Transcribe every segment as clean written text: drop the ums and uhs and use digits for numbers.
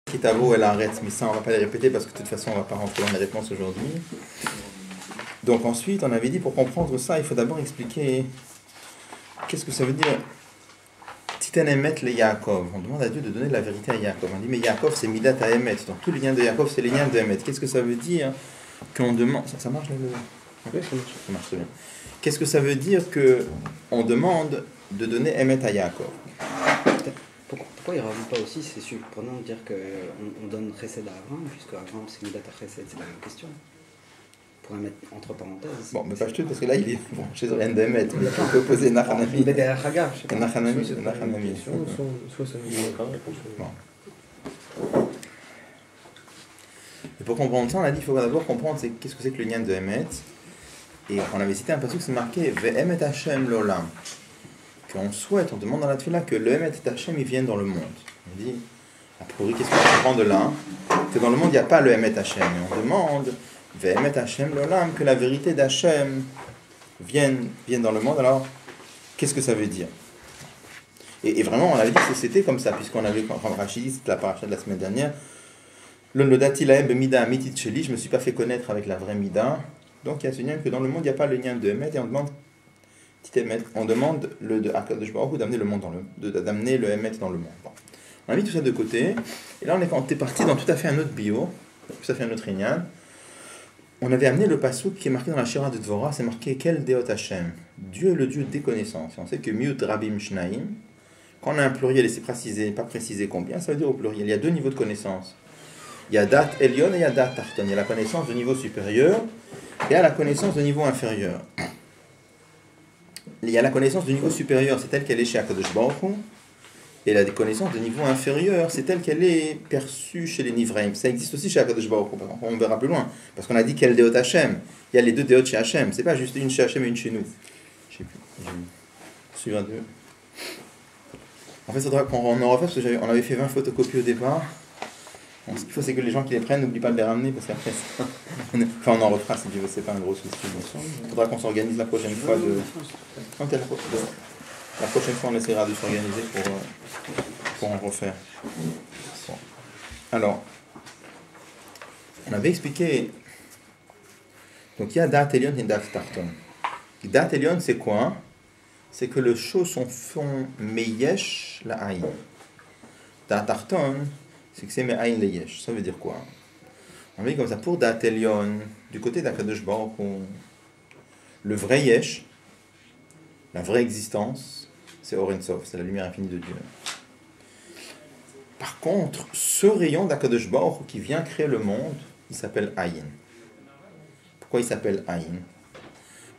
Kitavo et l'arrête, mais ça on va pas les répéter parce que de toute façon on va pas rentrer dans les réponses aujourd'hui. Donc ensuite on avait dit pour comprendre ça il faut d'abord expliquer qu'est-ce que ça veut dire Titan Emet le Yaakov. On demande à Dieu de donner la vérité à Yaakov. On dit mais Yaakov c'est Midat à Emet, donc tous les liens de Yaakov c'est les liens de Emet. Qu'est-ce que ça veut dire qu'on demande ça marche là le... ça marche bien. Qu'est-ce que ça veut dire que on demande de donner Emet à Yaakov? Pourquoi il ne rajoute pas aussi, c'est surprenant de dire qu'on donne Chesed à Abraham, puisque Abraham c'est Midat à Chesed, c'est la même question. On pourrait mettre entre parenthèses. Bon, mais pas tout, parce que là il est bon, chez rien d'Emet, mais il peut poser Nachanami. Nachanami. Soit ça nous donne pas réponse. Et pour comprendre ça, on a dit qu'il faut d'abord comprendre qu'est-ce que c'est que le lien de Emet. Et on avait cité un passage, c'est marqué Ve'emet Hashem l'olam. Qu'on souhaite, on demande dans la Tfila que le Emet et Hashem ils viennent dans le monde. On dit, a priori, qu'est-ce qu'on comprend de là? Que dans le monde il n'y a pas le Emet Hashem. Et on demande Ve'emet Hashem l'olam, que la vérité d'Hashem vienne dans le monde. Alors, qu'est-ce que ça veut dire? Et vraiment, on avait dit que c'était comme ça, puisqu'on avait, quand Rachid dit, c'était la paracha de la semaine dernière, le Nodati Lahem Bemida Amitit Sheli, je ne me suis pas fait connaître avec la vraie Mida. Donc il y a ce lien que dans le monde il n'y a pas le lien de Emet, et on demande le de Akadosh Baruch Hu d'amener le monde d'amener le Emet dans le monde. Bon. On a mis tout ça de côté, et là on est parti dans tout à fait un autre bio, tout à fait un autre Inyan. On avait amené le passouk qui est marqué dans la Shira de Dvorah, c'est marqué Kel Deot Hashem. Dieu est le Dieu des connaissances. Et on sait que Miut Rabim Shnaim, quand on a un pluriel et c'est précisé, pas précisé combien, ça veut dire au pluriel. Il y a deux niveaux de connaissance. Il y a Dat Elion et il y a Dat Tarton. Il y a la connaissance de niveau supérieur et il y a la connaissance de niveau inférieur. Il y a la connaissance de niveau supérieur, c'est telle qu'elle est chez Akadosh Baruch Hu, et la connaissance de niveau inférieur, c'est telle qu'elle est perçue chez les Nivraim. Ça existe aussi chez Akadosh Baruch Hu, on verra plus loin, parce qu'on a dit quel Deot Hashem. Il y a les deux Deot chez Hashem, c'est pas juste une chez Hashem et une chez nous. Je sais plus, je suis un deux. En fait, il faudra qu'on en refasse, parce qu'on avait fait 20 photocopies au départ. Bon, ce qu'il faut, c'est que les gens qui les prennent, n'oublient pas de les ramener, parce qu'après, enfin, on en refera si tu veux, c'est pas un gros souci. Il faudra qu'on s'organise la prochaine fois de... La prochaine fois, on essaiera de s'organiser pour en refaire. Bon. Alors, on avait expliqué... Donc, il y a Dat Elion et Dat Tarton. Dat Elion, c'est quoi? C'est que le choses sont fond meyesh la aïn. Dat Tarton... c'est que c'est Me'ayin le Yesh. Ça veut dire quoi? On dit comme ça, pour Dat Elion, du côté d'Akadosh Baruch Hu, le vrai Yesh, la vraie existence, c'est Oren Sof, c'est la lumière infinie de Dieu. Par contre, ce rayon d'Akadosh Baruch Hu qui vient créer le monde, il s'appelle Ayin. Pourquoi il s'appelle Ayin?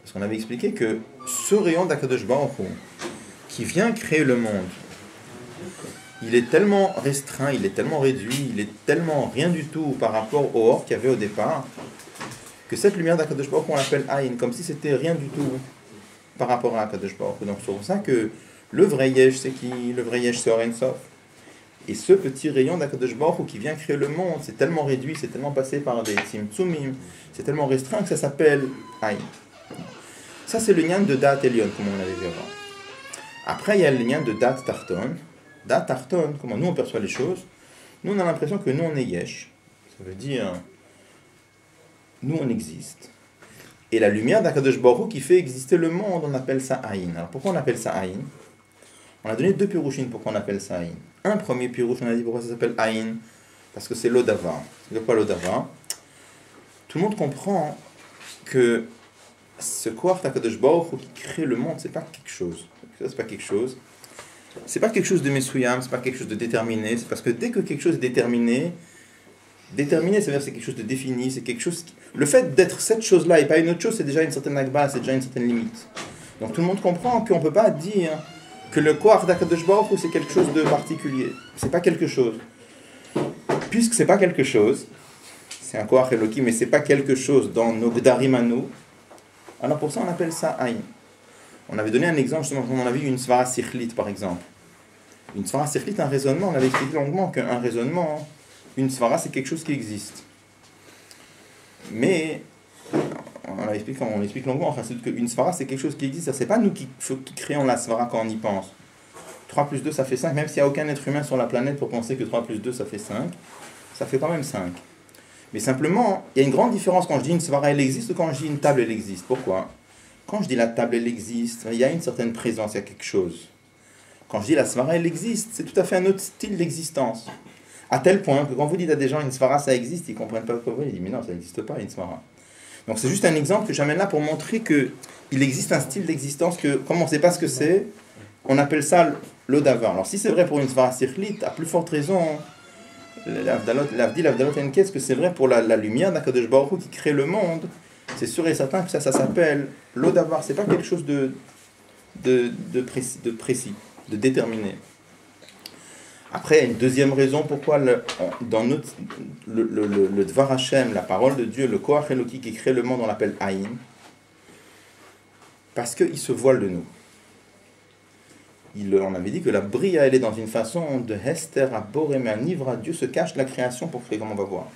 Parce qu'on avait expliqué que ce rayon d'Akadosh Baruch Hu qui vient créer le monde, il est tellement restreint, il est tellement réduit, il est tellement rien du tout par rapport au or qu'il y avait au départ, que cette lumière d'Akadosh Baruch Hu, on l'appelle Aïn, comme si c'était rien du tout par rapport à Akadosh Baruch Hu. Donc c'est pour ça que le vrai Yesh, c'est qui? Le vrai Yesh, c'est Oren Sof. Et ce petit rayon d'Akadosh Baruch Hu qui vient créer le monde, c'est tellement réduit, c'est tellement passé par des Tzimtzumim, c'est tellement restreint que ça s'appelle Aïn. Ça c'est le lien de Dat Elion, comme on l'avait vu avant. Après il y a le lien de Dat Tarton. Dat Tarton, comment nous on perçoit les choses, nous on a l'impression que nous on est Yesh. Ça veut dire, nous on existe. Et la lumière d'Akadosh Baruch Hu qui fait exister le monde, on appelle ça Aïn. Alors pourquoi on appelle ça Aïn? On a donné deux pirouchines pourquoi on appelle ça Aïn. Un premier pirouche, on a dit pourquoi ça s'appelle Aïn, parce que c'est l'Odava. C'est quoi l'Odava? Tout le monde comprend que ce Koach d'Akadosh Baruch Hu qui crée le monde, c'est pas quelque chose. Ça, c'est pas quelque chose. C'est pas quelque chose de Mesuyam, c'est pas quelque chose de déterminé, c'est parce que dès que quelque chose est déterminé, ça veut dire que c'est quelque chose de défini, c'est quelque chose... Le fait d'être cette chose-là et pas une autre chose, c'est déjà une certaine akba, c'est déjà une certaine limite. Donc tout le monde comprend qu'on peut pas dire que le Koach d'Akadosh Baruch Hu c'est quelque chose de particulier. C'est pas quelque chose. Puisque c'est pas quelque chose, c'est un Koach Eloki, mais c'est pas quelque chose dans nos Gdarim à nous, alors pour ça on appelle ça Aïn. On avait donné un exemple, justement, on avait eu une Svara Sikhlit, par exemple. Une Svara Sikhlit, un raisonnement, on avait expliqué longuement qu'un raisonnement, une Svara, c'est quelque chose qui existe. Mais, on explique longuement, enfin, c'est qu'une Svara, c'est quelque chose qui existe, c'est pas nous qui créons la Svara quand on y pense. 3 plus 2 ça fait 5, même s'il n'y a aucun être humain sur la planète pour penser que 3 plus 2 ça fait 5, ça fait quand même 5. Mais simplement, il y a une grande différence quand je dis une svara elle existe ou quand je dis une table elle existe. Pourquoi? Quand je dis la table elle existe, il y a une certaine présence, il y a quelque chose. Quand je dis la svara elle existe, c'est tout à fait un autre style d'existence. À tel point que quand vous dites à des gens une svara ça existe, ils ne comprennent pas pourquoi. Ils disent mais non, ça n'existe pas une svara. Donc c'est juste un exemple que j'amène là pour montrer qu'il existe un style d'existence que, comme on ne sait pas ce que c'est, on appelle ça l'odavar. Alors si c'est vrai pour une svara sirlite, à plus forte raison, l'avdil qu'est-ce que c'est vrai pour la lumière d'Akadosh Baruch Hu qui crée le monde, c'est sûr et certain que ça s'appelle l'odavar. C'est pas quelque chose de précis, de déterminé. Après, il y a une deuxième raison pourquoi dans le Dvar Hashem, la parole de Dieu, le Koach Eloki qui crée le monde, on l'appelle Aïn, parce qu'il se voile de nous. On avait dit que la bria, elle est dans une façon de Hester à Boré, mais un Nivra, Dieu se cache de la création pour créer, comme on va voir.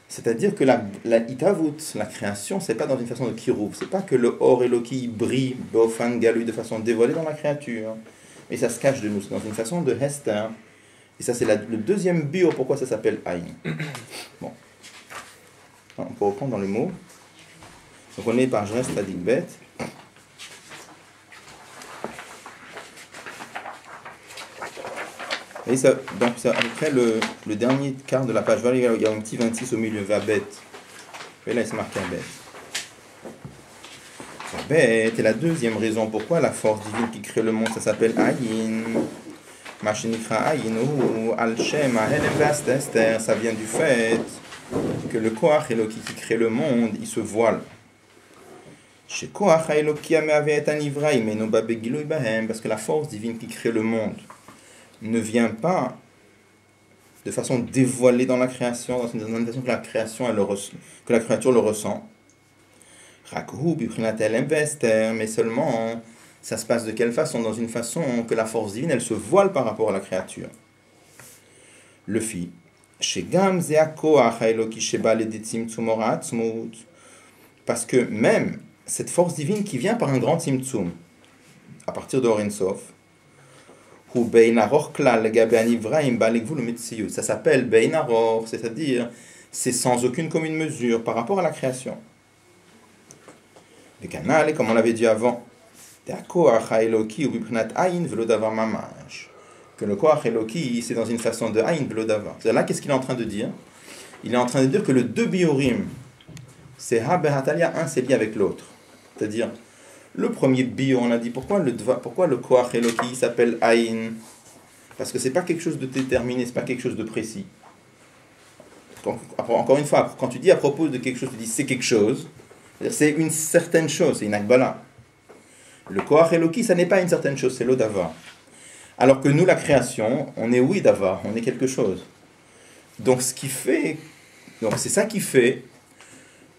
C'est-à-dire que la Itavut, la création, c'est pas dans une façon de Kirouv, c'est pas que le Or Eloki brille, Bofan Galui, de façon dévoilée dans la créature. Et ça se cache de nous, c'est dans une façon de Hester. Et ça, c'est le deuxième bio, pourquoi ça s'appelle Aïn. Bon. On peut reprendre dans le mot. Donc on est par Jres Tadikbet. Et ça, donc c'est à peu près le dernier quart de la page. Il y a un petit 26 au milieu, Vabet. Et là, il se marque un bête. Vabet est la deuxième raison pourquoi la force divine qui crée le monde, ça s'appelle Ayin. Mashinikra Ayin ou Al-Shem, Esther, ça vient du fait que le Koach Eloki qui crée le monde, il se voile. Chez Koach Eloki avait un Ivraïm, mais non Babegilo Ibahem, parce que la force divine qui crée le monde ne vient pas de façon dévoilée dans la création, dans une façon que la création que la créature le ressent. Mais seulement ça se passe de quelle façon? Dans une façon que la force divine elle se voile par rapport à la créature. Le fit. Parce que même cette force divine qui vient par un grand tzimtzum, à partir de Oren Sof, ça s'appelle Beinaror, c'est-à-dire c'est sans aucune commune mesure par rapport à la création. Le canal, comme on l'avait dit avant, que le Koach Eloki, c'est dans une façon de Aïn Velodavar. C'est là, qu'est-ce qu'il est en train de dire? Il est en train de dire que le deux biorim, c'est Ha Behatalia, un c'est lié avec l'autre. C'est-à-dire, le premier bio, on a dit, pourquoi le Koach Eloki s'appelle Aïn? Parce que c'est pas quelque chose de déterminé, c'est pas quelque chose de précis. Encore une fois, quand tu dis à propos de quelque chose, tu dis c'est quelque chose, c'est une certaine chose, c'est une akbala. Le Koach Eloki, ça n'est pas une certaine chose, c'est l'Odava. Alors que nous, la création, on est oui Dava, on est quelque chose. Donc c'est ça qui fait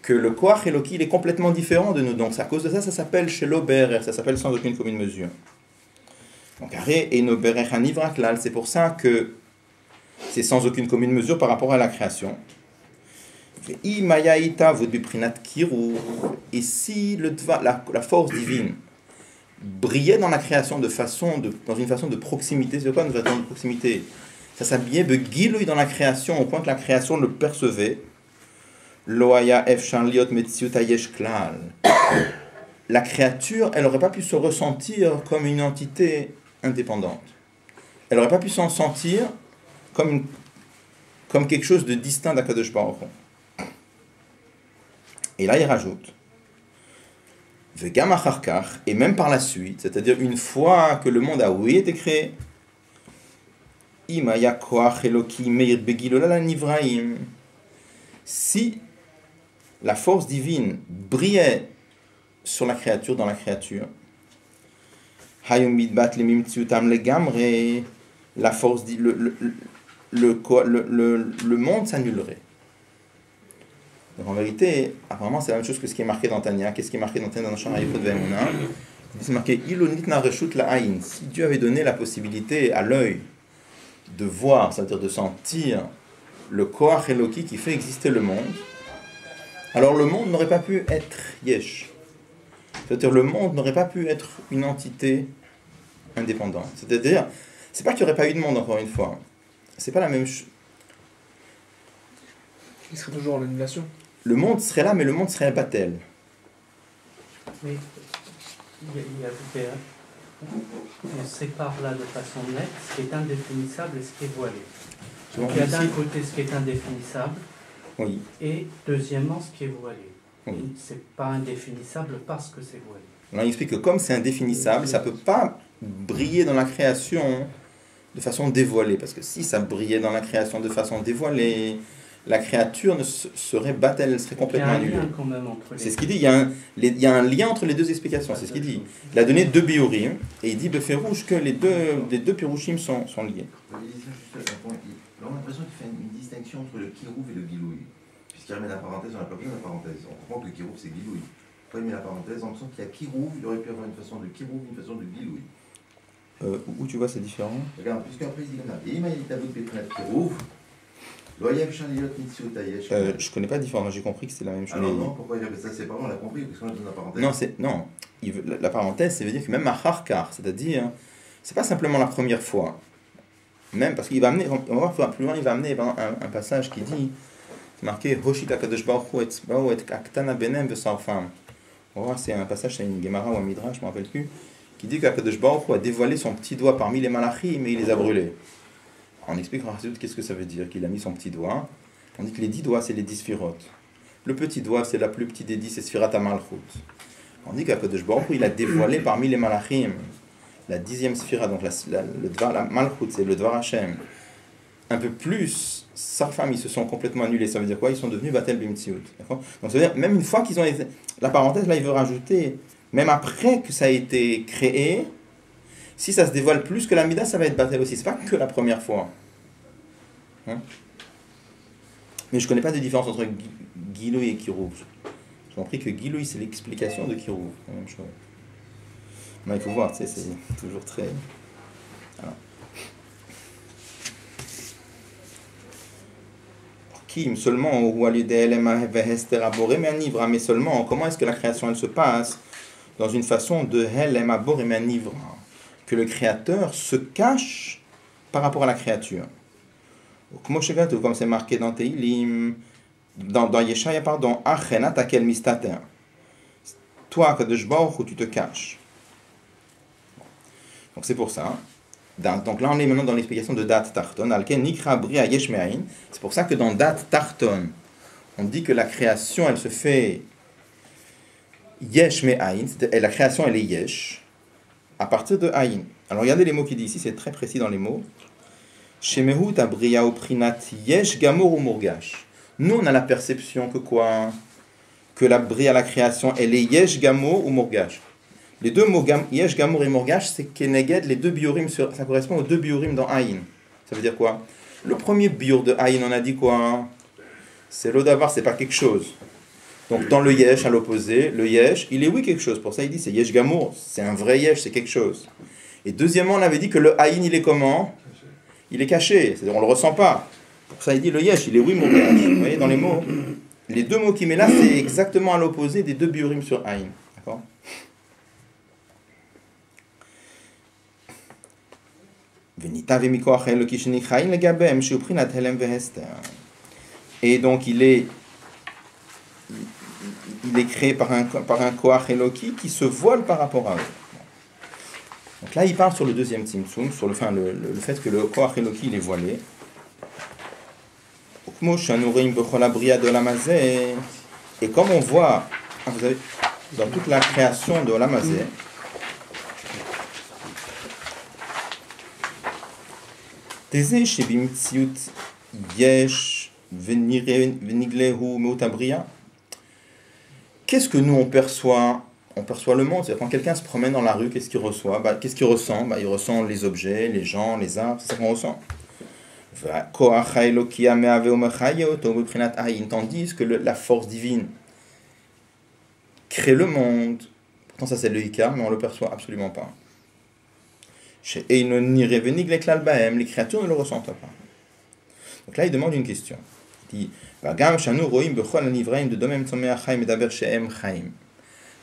que le Koach Eloki, il est complètement différent de nous. Donc à cause de ça, ça s'appelle chez l'Ober, ça s'appelle sans aucune commune mesure. Donc Aré et Noberech Anivraklal, c'est pour ça que c'est sans aucune commune mesure par rapport à la création. Et si la force divine brillait dans la création dans une façon de proximité, c'est quoi une façon de proximité? Ça s'habillait begilui dans la création au point que la création le percevait. La créature, elle n'aurait pas pu se ressentir comme une entité indépendante. Elle n'aurait pas pu s'en sentir comme quelque chose de distinct d'Akadosh Baruch Hu. Et là, il rajoute et même par la suite, c'est-à-dire une fois que le monde a été créé, si la force divine brillait sur la créature, dans la créature, la force le monde s'annulerait. Donc en vérité, apparemment c'est la même chose que ce qui est marqué dans Tania. Qu'est-ce qui est marqué dans Tania dans Shana Yifod Ve'emunah? C'est marqué Ilonitna Reshut La'ayin. Si Dieu avait donné la possibilité à l'œil de voir, c'est-à-dire de sentir le Koach Eloki qui fait exister le monde, alors le monde n'aurait pas pu être Yesh. C'est-à-dire le monde n'aurait pas pu être une entité indépendant. C'est-à-dire, c'est pas qu'il n'y aurait pas eu de monde, encore une fois. C'est pas la même chose. Il serait toujours en annulation. Le monde serait là, mais le monde serait un batel. Mais on sépare là de façon nette ce qui est indéfinissable et ce qui est voilé. Donc il y a d'un côté ce qui est indéfinissable, oui. Et deuxièmement ce qui est voilé. Oui. C'est pas indéfinissable parce que c'est voilé. Alors, il explique que comme c'est indéfinissable, ça ne peut pas briller dans la création de façon dévoilée. Parce que si ça brillait dans la création de façon dévoilée, la créature serait battelle, elle serait complètement annulée. Il y a un lien quand même entre les deux. C'est ce qu'il dit, il y a un lien entre les deux explications, c'est ce qu'il dit. Il a donné 2 biurim, et il dit rouge que les deux pirouchim sont liés. On a l'impression qu'il fait une distinction entre le kirouf et le gilouï. Puisqu'il remet la parenthèse, on n'a pas besoin de la parenthèse. On comprend que le kirouf c'est gilouï. Pourquoi il met la parenthèse en pensant qu'il y a kirouf, il aurait pu avoir une façon de kirouf, une façon de gilouï. Où tu vois c'est différent? Regarde, puisqu'après il dit comme ça. Et il m'a dit tabou de pétrinat kirouf. Je connais pas la différence, j'ai compris que c'est la même chose. Alors non, pourquoi il a fait ça? C'est pas bon, on l'a compris, parce qu'on a besoin de la parenthèse. Non, la parenthèse, ça veut dire que même à Harkar, c'est-à-dire, c'est pas simplement la première fois. Même parce qu'il va amener, on va voir plus loin, il va amener un passage qui dit, c'est marqué Hoshita Kadosh Baruch Hu et Aktana Benem Vesarfam. On va voir, c'est un passage, c'est une Gemara ou un Midrash, je ne me rappelle plus, qui dit qu'Akadosh Baruch Hu a dévoilé son petit doigt parmi les malachim, mais il les a brûlés. On explique en Hassidut qu'est-ce que ça veut dire, qu'il a mis son petit doigt. On dit que les 10 doigts, c'est les 10 sphirotes. Le petit doigt, c'est la plus petite des 10, c'est Sphirat HaMalchut. On dit qu'Akadosh Baruch Hu, il a dévoilé parmi les malachim la 10e sphira, donc la Malchut, c'est le Dvar Hashem. Un peu plus, sa femme, ils se sont complètement annulés. Ça veut dire quoi? Ils sont devenus Batel Bimtsiout. Donc ça veut dire, même une fois qu'ils ont été... La parenthèse, là, il veut rajouter, même après que ça a été créé, si ça se dévoile plus que la Mida, ça va être Batel aussi. C'est pas que la première fois. Hein? Mais je connais pas de différence entre Gilouï et Kirouv. J'ai compris que Gilouï, c'est l'explication de Kirouv. La même chose. Mais il faut voir, tu sais, c'est toujours très... Voilà. Kim, seulement, ou mais seulement, comment est-ce que la création, elle se passe dans une façon de Helem Abor et Nivra, que le créateur se cache par rapport à la créature. Comme c'est marqué dans Teilim, dans Yeshaya, pardon, Achenat Akel Mistater. Toi, Kadosh Baruch Hu, tu te caches. Donc c'est pour ça. Donc là, on est maintenant dans l'explication de Dat Tarton. C'est pour ça que dans Dat Tarton, on dit que la création, elle se fait Yesh Me'ain, et la création, elle est Yesh, à partir de Ain. Alors regardez les mots qu'il dit ici, c'est très précis dans les mots. Shemehu Tabriya Oprinat Yesh Gamor ou Murgash. Nous, on a la perception que quoi? Que la bria, la création, elle est Yesh Gamor ou Murgash. Les deux mots Yesh, Gamor et Morgash, c'est Keneged, les 2 biorim, ça correspond aux 2 biorim dans Aïn. Ça veut dire quoi? Le premier biur de Aïn, on a dit quoi? C'est l'odavar, c'est pas quelque chose. Donc dans le Yesh, à l'opposé, le Yesh, il est oui quelque chose. Pour ça, il dit c'est Yesh Gamor, c'est un vrai Yesh, c'est quelque chose. Et deuxièmement, on avait dit que le Aïn, il est comment? Il est caché, c'est-à-dire on le ressent pas. Pour ça, il dit le Yesh, il est oui Morgash. Vous voyez, dans les mots, les 2 mots qu'il met là, c'est exactement à l'opposé des 2 biorim sur Aïn. D'accord? Et donc il est créé par un Koach Eloki qui se voile par rapport à eux. Donc là il parle sur le deuxième Tzimtzum, sur le fait que le Koach Eloki il est voilé. Et comme on voit, vous avez, dans toute la création de Olam Hazeh, qu'est-ce que nous on perçoit? On perçoit le monde. C'est-à-dire quand quelqu'un se promène dans la rue, qu'est-ce qu'il reçoit? Qu'est-ce qu'il ressent? Il ressent les objets, les gens, les arbres, c'est ça qu'on ressent. Tandis que la force divine crée le monde. Pourtant ça c'est le Ikar, mais on ne le perçoit absolument pas. Les créatures ne le ressentent pas. Donc là, il demande une question. Il dit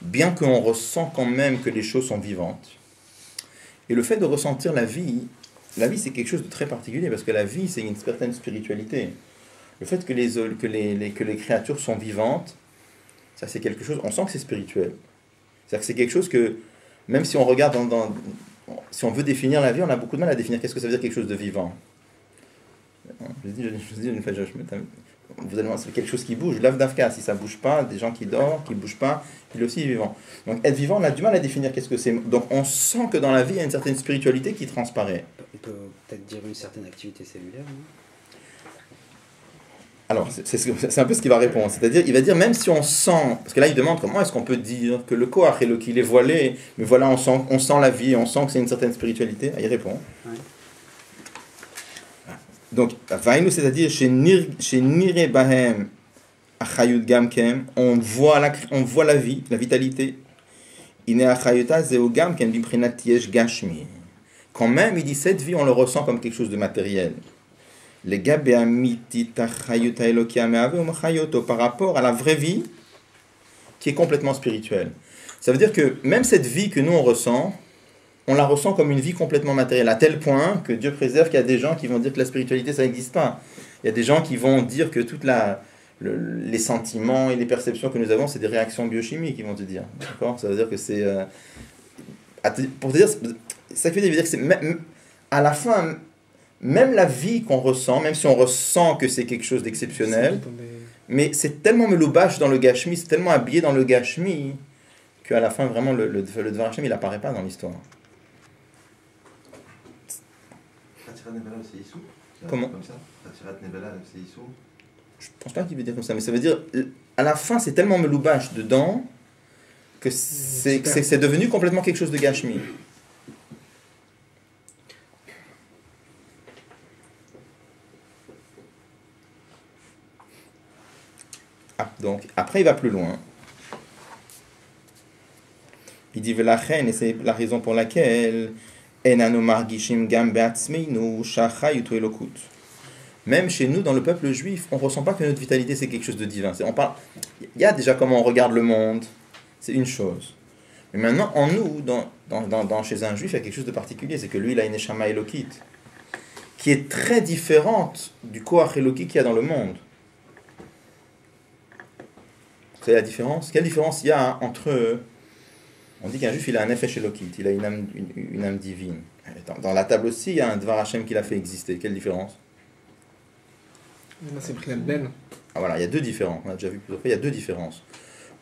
bien qu'on ressent quand même que les choses sont vivantes, Et le fait de ressentir la vie c'est quelque chose de très particulier parce que la vie c'est une certaine spiritualité. Le fait que les créatures sont vivantes, ça c'est quelque chose, on sent que c'est spirituel. C'est-à-dire que c'est quelque chose que, même si on regarde si on veut définir la vie, on a beaucoup de mal à définir qu'est-ce que ça veut dire quelque chose de vivant. Je dis une fois, vous allez voir, c'est quelque chose qui bouge. L'avdavka, si ça bouge pas, des gens qui dorment, qui bougent pas, il est aussi vivant. Donc être vivant, on a du mal à définir qu'est-ce que c'est. Donc on sent que dans la vie, il y a une certaine spiritualité qui transparaît. On peut peut-être dire une certaine activité cellulaire, non? Alors, c'est un peu ce qu'il va répondre. C'est-à-dire, il va dire, même si on sent... Parce que là, il demande comment est-ce qu'on peut dire que le koach et qu'il est voilé, mais voilà, on sent la vie, on sent que c'est une certaine spiritualité. Il répond. Ouais. Donc, c'est-à-dire, chez Nire Bahem Achayut Gamkem, on voit la vie, la vitalité. Ine Achayuta Zeo Gamkem Bimprinat Yesh Gashmi. Quand même, il dit, cette vie, on le ressent comme quelque chose de matériel. Les par rapport à la vraie vie qui est complètement spirituelle. Ça veut dire que même cette vie que nous on la ressent comme une vie complètement matérielle, à tel point que Dieu préserve qu'il y a des gens qui vont dire que la spiritualité ça n'existe pas. Il y a des gens qui vont dire que les sentiments et les perceptions que nous avons c'est des réactions biochimiques, ils vont te dire. D'accord ? Ça veut dire que c'est... pour te dire, ça veut dire que c'est... À la fin... Même la vie qu'on ressent, même si on ressent que c'est quelque chose d'exceptionnel, mais c'est tellement meloubash dans le gashmi, c'est tellement habillé dans le gashmi, qu'à la fin, vraiment, le Dvar Hashem, il n'apparaît pas dans l'histoire. Comment ? Je pense pas qu'il veut dire comme ça, mais ça veut dire, à la fin, c'est tellement meloubash dedans, que c'est devenu complètement quelque chose de gashmi. Donc, après, il va plus loin. Il dit Velachen, et c'est la raison pour laquelle même chez nous, dans le peuple juif, on ne ressent pas que notre vitalité, c'est quelque chose de divin. Il y a déjà comment on regarde le monde, c'est une chose. Mais maintenant, en nous, chez un juif, il y a quelque chose de particulier, c'est que lui, il a une neshama elokite, qui est très différente du koach eloki qu'il y a dans le monde. C'est la différence. Quelle différence il y a entre eux? On dit qu'un juif, il a un nefesh elokit, il a une âme divine. Dans la table aussi, il y a un Dvar Hashem qui l'a fait exister. Quelle différence? Là, c'est pris la ben. Ah voilà, il y a deux différences. On a déjà vu plusieurs fois, il y a deux différences.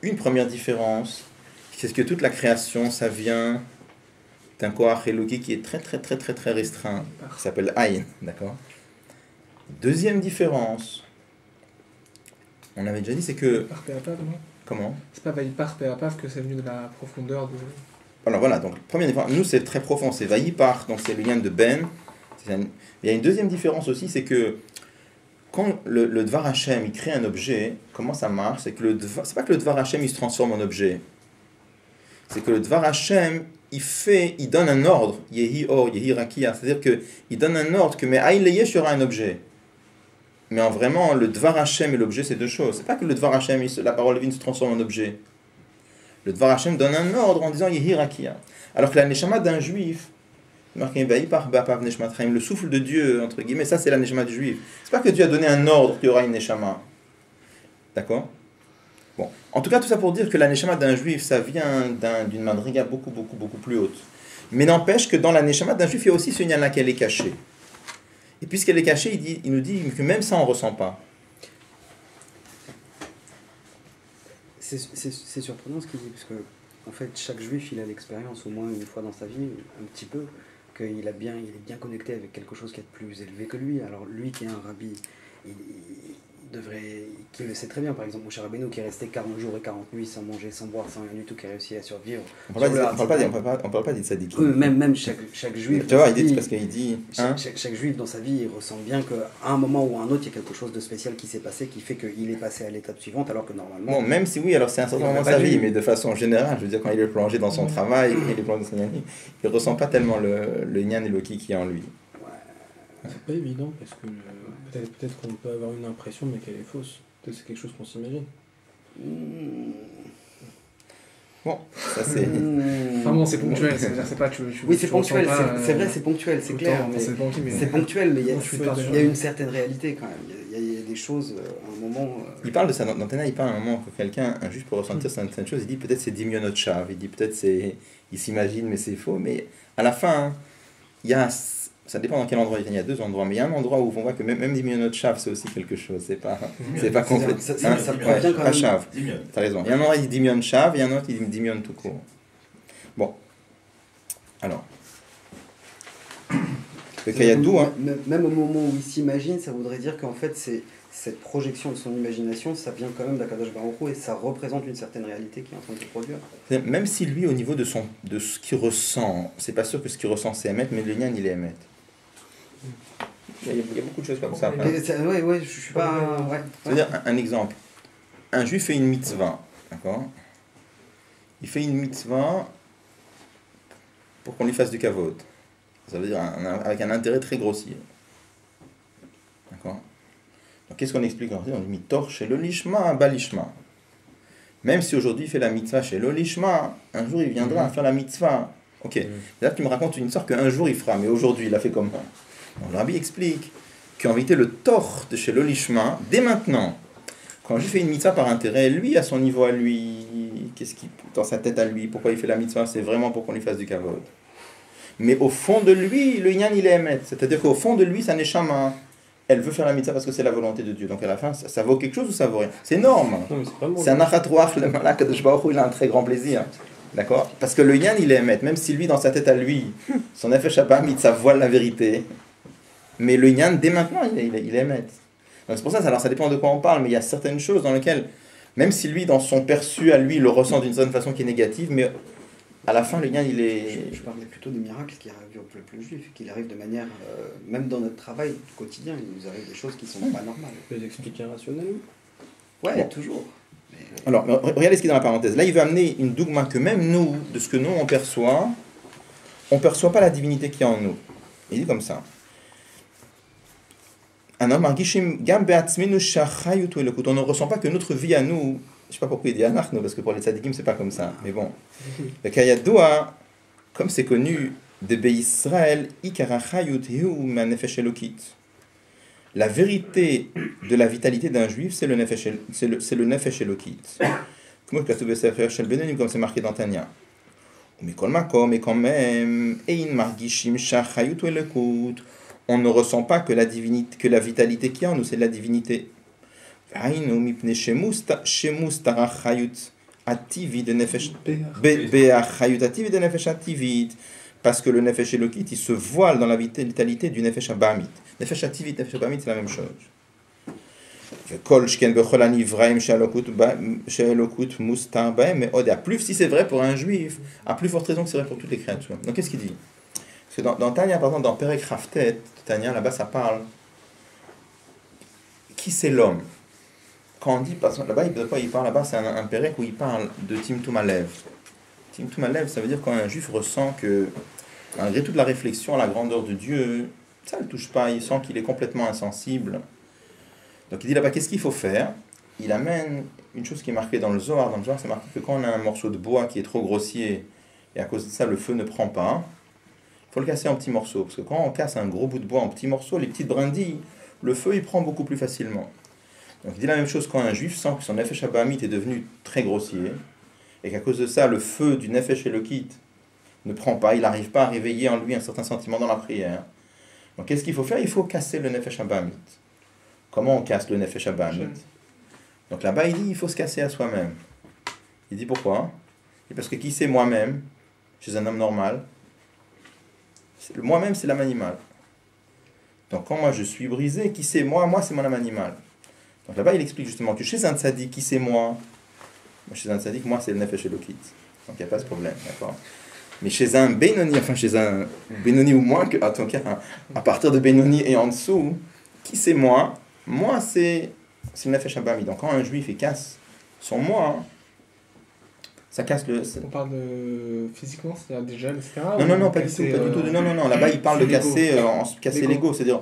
Une première différence, c'est que toute la création, ça vient d'un koach eloki qui est très très très très très restreint, qui s'appelle Aïn, d'accord? Deuxième différence, on avait déjà dit, c'est que... Par Péapav, non? Comment? C'est pas Vaïpar Péapav que c'est venu de la profondeur de... Alors voilà, donc première différence, nous c'est très profond, c'est Vaïpar, donc c'est le lien de Ben. Il y a une deuxième différence aussi, c'est que quand le Dvar Hashem, il crée un objet, comment ça marche? C'est pas que le Dvar Hashem, il se transforme en objet. C'est que le Dvar Hashem, il donne un ordre, Yehi Or, Yehi Rakia, c'est-à-dire qu'il donne un ordre que mais Aïn Leyesh aura un objet. Mais vraiment, le Dvar Hashem et l'objet, c'est deux choses. C'est pas que le Dvar Hashem, la parole divine se transforme en objet. Le Dvar Hashem donne un ordre en disant Yehi Rakia. Alors que la Neshama d'un juif, le souffle de Dieu, entre guillemets, ça c'est la Neshama du juif. C'est pas que Dieu a donné un ordre qu'il y aura une Neshama. D'accord? Bon. En tout cas, tout ça pour dire que la Neshama d'un juif, ça vient d'une madriga beaucoup, beaucoup, beaucoup plus haute. Mais n'empêche que dans la Neshama d'un juif, il y a aussi ce lien-là qu'elle est cachée. Et puisqu'elle est cachée, il nous dit que même ça, on ne ressent pas. C'est surprenant ce qu'il dit, parce que en fait, chaque juif, il a l'expérience au moins une fois dans sa vie, un petit peu, qu'il est bien connecté avec quelque chose qui est plus élevé que lui. Alors lui qui est un rabbi, qui le sait très bien, par exemple Moshe Rabbeinu qui est resté 40 jours et 40 nuits sans manger, sans boire, sans rien du tout, qui a réussi à survivre. On parle pas des tzadikim. Même chaque juif. Tu vois, parce qu'il dit. Chaque juif dans sa vie, il ressent bien qu'à un moment ou à un autre, il y a quelque chose de spécial qui s'est passé, qui fait qu'il est passé à l'étape suivante, alors que normalement. Bon, même si oui, alors c'est un certain moment de sa vie, mais de façon générale, je veux dire, quand il est plongé dans son travail, quand il est plongé dans son vie, il ne ressent pas tellement le Nyan Eloki qui est en lui. C'est pas évident parce que peut-être qu'on peut avoir une impression mais qu'elle est fausse. Peut-être c'est quelque chose qu'on s'imagine. Bon, ça c'est... Enfin bon, c'est ponctuel, c'est-à-dire c'est pas... Oui, c'est tu ponctuel, ressens pas, c'est vrai, c'est ponctuel, c'est tout le clair. temps, Mais c'est bon, mais... c'est ponctuel, mais il y a, Non, je suis pas il y a une certaine réalité quand même. Il y a des choses, à un moment... Il parle de ça, dans Tana, il parle à un moment que quelqu'un, un juge pour ressentir certaines choses, il dit peut-être c'est Dimyonot Shav, il dit peut-être c'est... Il s'imagine, mais c'est faux, mais à la fin, il y a... Ça dépend dans quel endroit il y a deux endroits, mais il y a un endroit où on voit que même Dimyonot Shav, c'est aussi quelque chose, c'est pas complètement... Ça provient quand pas même... Shav, t'as raison. Il y a un endroit il dit Dimyon Shav, et il y a un autre il dit Dimyon tout court. Bon, alors... Le Kayadou, hein. Même au moment où il s'imagine, ça voudrait dire qu'en fait, c'est cette projection de son imagination, ça vient quand même d'Akadosh Baruch Hu et ça représente une certaine réalité qui est en train de se produire. Même si lui, au niveau de ce qu'il ressent, c'est pas sûr que ce qu'il ressent c'est émettre, mais le lien il est émettre. Il y a beaucoup de choses comme ça. Hein. Ouais, je suis pas... Ouais. C'est-à-dire, un exemple. Un juif fait une mitzvah, d'accord? Il fait une mitzvah pour qu'on lui fasse du kavod. Ça veut dire avec un intérêt très grossier. D'accord? Donc qu'est-ce qu'on explique? On dit mitor chez le lishma, balishma. Même si aujourd'hui il fait la mitzvah chez le lishma, un jour il viendra faire la mitzvah. Ok. Là tu me racontes une histoire qu'un jour il fera, mais aujourd'hui il a fait comment? Donc le rabbi explique qu'en vérité le tort de chez le lishma, dès maintenant, quand je fais une mitzvah par intérêt, lui à son niveau à lui, qu'est-ce qui dans sa tête à lui, pourquoi il fait la mitzvah, c'est vraiment pour qu'on lui fasse du kavod. Mais au fond de lui, le yan il est émet. C'est-à-dire qu'au fond de lui, ça n'est chama. Elle veut faire la mitzvah parce que c'est la volonté de Dieu. Donc à la fin, ça vaut quelque chose ou ça vaut rien? C'est énorme. C'est un achatouach, le malak de Shbaruch, il a un très grand plaisir. D'accord? Parce que le yan il est émet. Même si lui, dans sa tête à lui, son effet shabamit, ça voile la vérité. Mais le yan, dès maintenant, il est émet. Donc c'est pour ça, alors ça dépend de quoi on parle, mais il y a certaines choses dans lesquelles, même si lui, dans son perçu à lui, il le ressent d'une certaine façon qui est négative, mais à la fin, le lien, il est... Je parlais plutôt des miracles qui arrivent au peuple juif, qui arrivent de manière... même dans notre travail quotidien, il nous arrive des choses qui ne sont pas normales. Tu peux les expliquer rationnellement? Ouais, bon. toujours. Mais... Alors, regardez ce qui est dans la parenthèse. Là, il veut amener une dougma que même nous, de ce que nous, on ne perçoit pas la divinité qui est en nous. Il dit comme ça. On ne ressent pas que notre vie à nous... Je ne sais pas pourquoi il dit anachnu, parce que pour les tzadikim, c'est pas comme ça. Mais bon. Le Kayadoua, comme c'est connu, de Israël, la vérité de la vitalité d'un juif, c'est le nefesh elokit. Comme c'est marqué dans Tanya. Mais quand même, on ne ressent pas que la vitalité qui est en nous, c'est la divinité. Parce que le nefesh elokit, il se voile dans la vitalité du nefesh abamit. Nefesh ativit, nefesh abamit, c'est la même chose. Plus si c'est vrai pour un juif, à plus forte raison que c'est vrai pour toutes les créatures. Donc qu'est-ce qu'il dit? Parce que dans Tanya, par exemple, dans Perek Raftet, Tanya, là-bas, ça parle. Qui c'est l'homme? Quand on dit, parce que là-bas, il parle là-bas, c'est un Perek où il parle de Timtum Alev. Timtum Alev, ça veut dire quand un juif ressent que, malgré toute la réflexion à la grandeur de Dieu, ça ne le touche pas, il sent qu'il est complètement insensible. Donc il dit là-bas, qu'est-ce qu'il faut faire? Il amène une chose qui est marquée dans le Zohar. Dans le Zohar, c'est marqué que quand on a un morceau de bois qui est trop grossier, et à cause de ça, le feu ne prend pas, il faut le casser en petits morceaux. Parce que quand on casse un gros bout de bois en petits morceaux, les petites brindilles, le feu, il prend beaucoup plus facilement. Donc il dit la même chose quand un juif sent que son nefesh abamit est devenu très grossier, et qu'à cause de ça, le feu du nefesh elokit ne prend pas, il n'arrive pas à réveiller en lui un certain sentiment dans la prière. Donc qu'est-ce qu'il faut faire? Il faut casser le nefesh abamit. Comment on casse le nefesh abamit? Donc là-bas, il dit il faut se casser à soi-même. Il dit pourquoi? Et parce que qui c'est moi-même, chez un homme normal? Le moi-même, c'est l'âme animale. Donc quand moi je suis brisé, qui c'est moi? Moi, c'est mon âme animale. Donc là-bas, il explique justement que chez un tzaddik, qui c'est moi? Chez un tzaddik, moi, c'est le nefesh elokit. Donc il n'y a pas ce problème, d'accord? Mais chez un Benoni, enfin chez un Benoni ou moins, en tout cas, à partir de Benoni et en dessous, qui c'est moi? Moi, c'est le nefesh abami. Donc quand un juif il casse son moi, ça casse le... On parle de physiquement, c'est-à-dire des gels, etc. Non, pas du tout. Non. Là-bas, il parle de casser l'ego. C'est-à-dire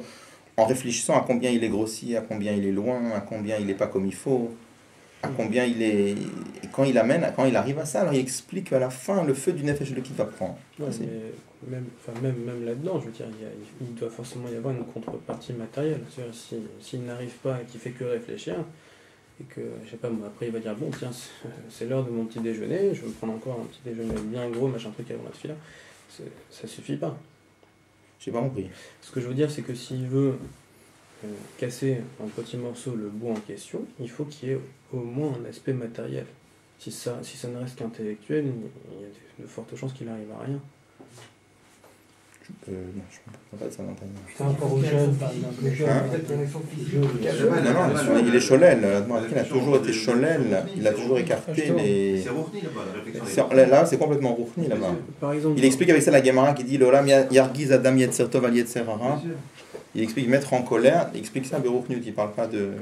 en réfléchissant à combien il est grossi, à combien il est loin, à combien il n'est pas comme il faut, à combien il est. Et quand il arrive à ça, alors il explique qu'à la fin, le feu du Nefesh Eloki va prendre. Ouais, C'est- mais même là-dedans, je veux dire, il doit forcément y avoir une contrepartie matérielle. C'est-à-dire, s'il n'arrive pas et qu'il fait que réfléchir, et que, je sais pas, moi, après il va dire, bon, tiens, c'est l'heure de mon petit déjeuner, je vais me prendre encore un petit déjeuner bien gros, machin truc avant la fila, ça suffit pas. J'ai pas compris. Ce que je veux dire, c'est que s'il veut casser en petits morceaux le bois en question, il faut qu'il y ait au moins un aspect matériel. Si ça ne reste qu'intellectuel, il y a de fortes chances qu'il n'arrive à rien. Non, je comprends pas de ça dans ta main. Par rapport aux jeunes, par exemple. Les jeunes, Hein peut-être une action physique. Non, bien sûr, il est Cholel. Il a toujours été Cholel. Il a toujours écarté les. C'est Rouhni là-bas, la réflexion. Là, c'est complètement Rouhni là-bas. Par exemple, Il explique avec ça la Gemara qui dit L'Olam Yargiz Adam Yetzer Tov Al Yetzer Hara. Il explique mettre en colère. Il explique ça à Berouchnut. Il parle pas de.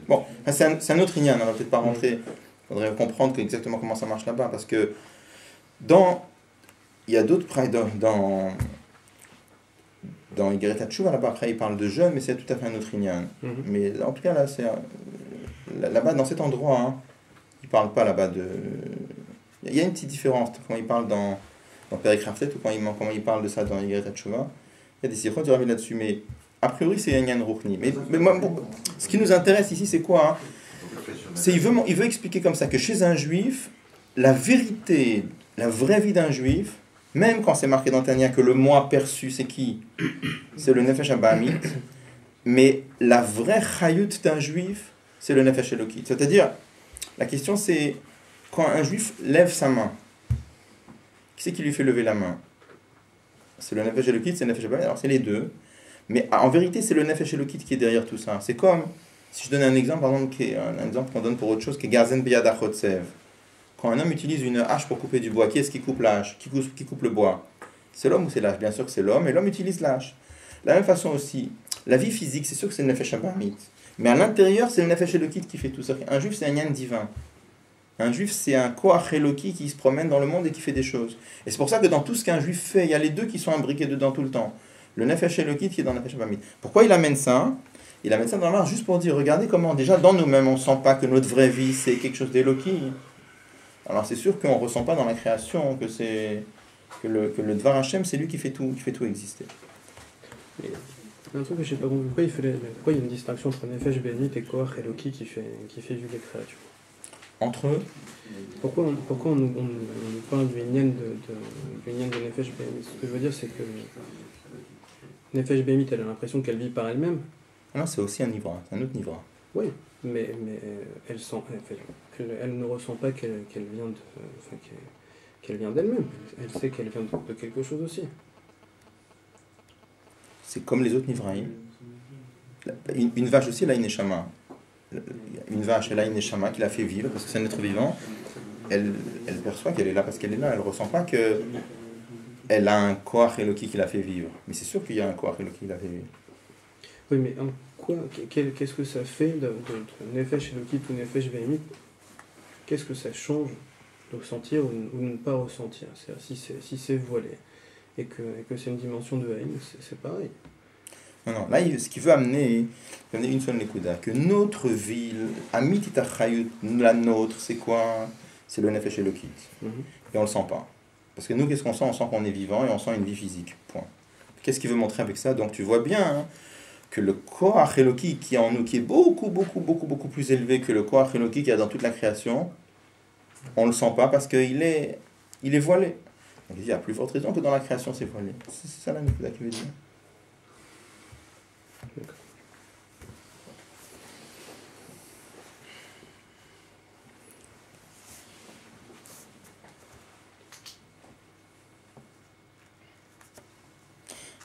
Bon, c'est un autre ignan. On va peut-être pas rentrer. Il faudrait comprendre exactement comment ça marche là-bas. Parce que il y a d'autres près dans Igeret HaTshuva, là-bas, après, il parle de jeunes, mais c'est tout à fait un autre ignan. Mais en tout cas, là, là-bas, dans cet endroit, hein, il ne parle pas là-bas de. Il y a une petite différence quand il parle dans Perek Raftet ou quand il parle de ça dans Igeret HaTshuva. Il y a des sirotes du Rabbi là-dessus, mais a priori, c'est un ignan Ruchni. Mais moi, ce qui nous intéresse ici, c'est quoi hein c'est, il veut expliquer comme ça que chez un juif, la vérité, la vraie vie d'un juif, même quand c'est marqué dans Tania que le moi perçu, c'est qui? C'est le Nefesh Abahamit. Mais la vraie chayut d'un juif, c'est le Nefesh Elokit. C'est-à-dire, la question c'est, quand un juif lève sa main, qui c'est qui lui fait lever la main? C'est le Nefesh Elokit, c'est le Nefesh Abahamit. Alors c'est les deux. Mais en vérité, c'est le Nefesh Elokit qui est derrière tout ça. C'est comme, si je donne un exemple, par exemple, un exemple qu'on donne pour autre chose, qui est Gazen Beyad Achotsev. Quand un homme utilise une hache pour couper du bois, qui est-ce qui coupe la hache? Qui coupe le bois? C'est l'homme ou c'est l'hache? Bien sûr que c'est l'homme, et l'homme utilise la hache. De la même façon aussi, la vie physique, c'est sûr que c'est le Nefesh Abahamit. Mais à l'intérieur, c'est le Nefesh Elokit qui fait tout ça. Un juif, c'est un yan divin. Un juif, c'est un Koach Eloki qui se promène dans le monde et qui fait des choses. Et c'est pour ça que dans tout ce qu'un juif fait, il y a les deux qui sont imbriqués dedans tout le temps. Le Nefesh Elokit qui est dans le Nefesh Abahamit. Pourquoi il amène ça? Il amène ça dans l'art juste pour dire, regardez comment déjà dans nous-mêmes, on ne sent pas que notre vraie vie, c'est quelque chose d'Eloki. Alors c'est sûr qu'on ne ressent pas dans la création que le Dvar Hashem, c'est lui qui fait tout exister. un truc que je sais pas pourquoi il y a une distinction entre Nefesh Bénit et Koach Eloki qui fait vivre les créatures. Entre eux, pourquoi on nous parle du Inyan de Nefesh Bénit? Ce que je veux dire, c'est que Nefesh Bénit, elle a l'impression qu'elle vit par elle-même. non, c'est aussi un Nivra, c'est un autre Nivra. Oui, mais elle ne ressent pas qu'elle vient d'elle-même. Elle sait qu'elle vient de quelque chose aussi. C'est comme les autres Nivraïm. Une vache aussi, elle a une Neshama. Une vache, elle a une Neshama qui l'a fait vivre, parce que c'est un être vivant. Elle perçoit qu'elle est là parce qu'elle est là. Elle ne ressent pas qu'elle a un Koach Eloki qui l'a fait vivre. Mais c'est sûr qu'il y a un Koach Eloki qui l'a fait vivre. Oui, mais en quoi, qu'est-ce que ça fait de Nefesh Eloki ou Nefesh Bénit? Qu'est-ce que ça change de ressentir ou de ne pas ressentir? Si c'est voilé et que c'est une dimension de haine, c'est pareil. Non, là, ce qu'il veut amener une seule Nekuda, que notre vie, Amit Itachayut, la nôtre, c'est quoi? C'est le Nefesh Elokit. Et on le sent pas. Parce que nous, qu'est-ce qu'on sent? On sent qu'on est vivant et on sent une vie physique. Point. Qu'est-ce qu'il veut montrer avec ça? Donc tu vois bien hein, que le Koach Eloki qui est en nous, qui est beaucoup plus élevé que le Koach Eloki qu'il y a dans toute la création, on le sent pas parce qu'il est voilé. Donc il y a plus forte raison que dans la création c'est voilé. C'est ça la Nekuda qui veut dire.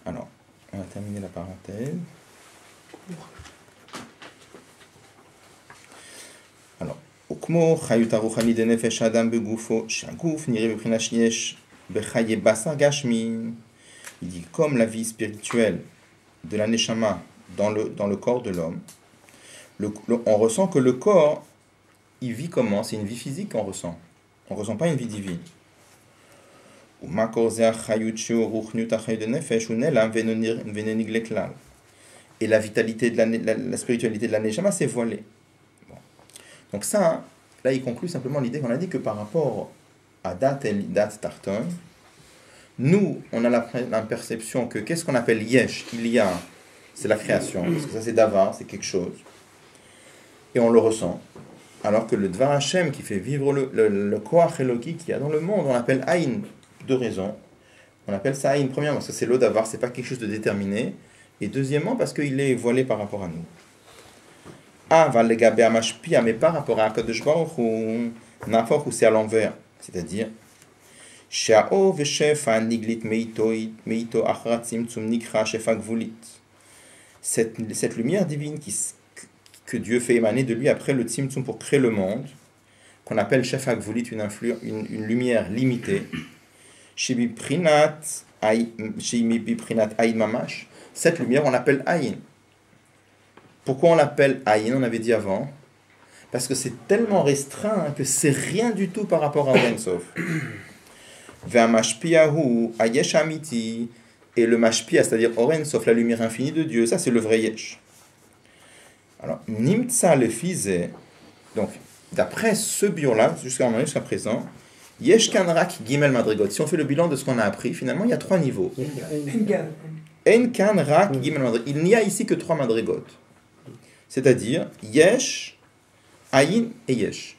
Alors, on va terminer la parenthèse. Alors, Ukmo chayut haruchani de nefesh adam begufo shaguf nire b'prina sheyesh bechaye basar gashmi. Il dit comme la vie spirituelle de la neshama dans le corps de l'homme, on ressent que le corps, il vit comment? C'est une vie physique qu'on ressent. On ne ressent pas une vie divine. Et la vitalité de la spiritualité de la neshama, c'est voilé. Bon. Donc ça, là il conclut simplement l'idée qu'on a dit que par rapport à Dat Tarton, nous, on a la perception que qu'est-ce qu'on appelle Yesh, il y a, c'est la création, parce que ça c'est Davar, c'est quelque chose, et on le ressent. Alors que le Dvar Hashem qui fait vivre le Koach Eloki qu'il y a dans le monde, on l'appelle Aïn, deux raisons. On appelle ça Aïn, premièrement, parce que c'est l'Odavar, c'est pas quelque chose de déterminé, et deuxièmement, parce qu'il est voilé par rapport à nous. Va le Gabé Amashpia, mais par rapport à Akadosh Baruch Hu, n'importe où c'est à l'envers, c'est-à-dire Sha'o v'shefa niglit meito achrat tzimtzum nikra shefa gvulit. Cette lumière divine que Dieu fait émaner de lui après le tzimtzum pour créer le monde, qu'on appelle shefa gvulit, une lumière limitée, shebi prinat ayin mamash, cette lumière on l'appelle ayin. Pourquoi on l'appelle ayin? On avait dit avant, parce que c'est tellement restreint que c'est rien du tout par rapport à Ein Sof. Et le mashpia, c'est-à-dire Oren, sauf la lumière infinie de Dieu, ça c'est le vrai yesh. Alors, nimtsa le fizé, donc d'après ce bilan-là, jusqu'à présent, yesh kanrak gimel madrigot. Si on fait le bilan de ce qu'on a appris, finalement il y a 3 niveaux. En kanrak gimel madrigot. Il n'y a ici que 3 madrigot. C'est-à-dire yesh, ayin et yesh.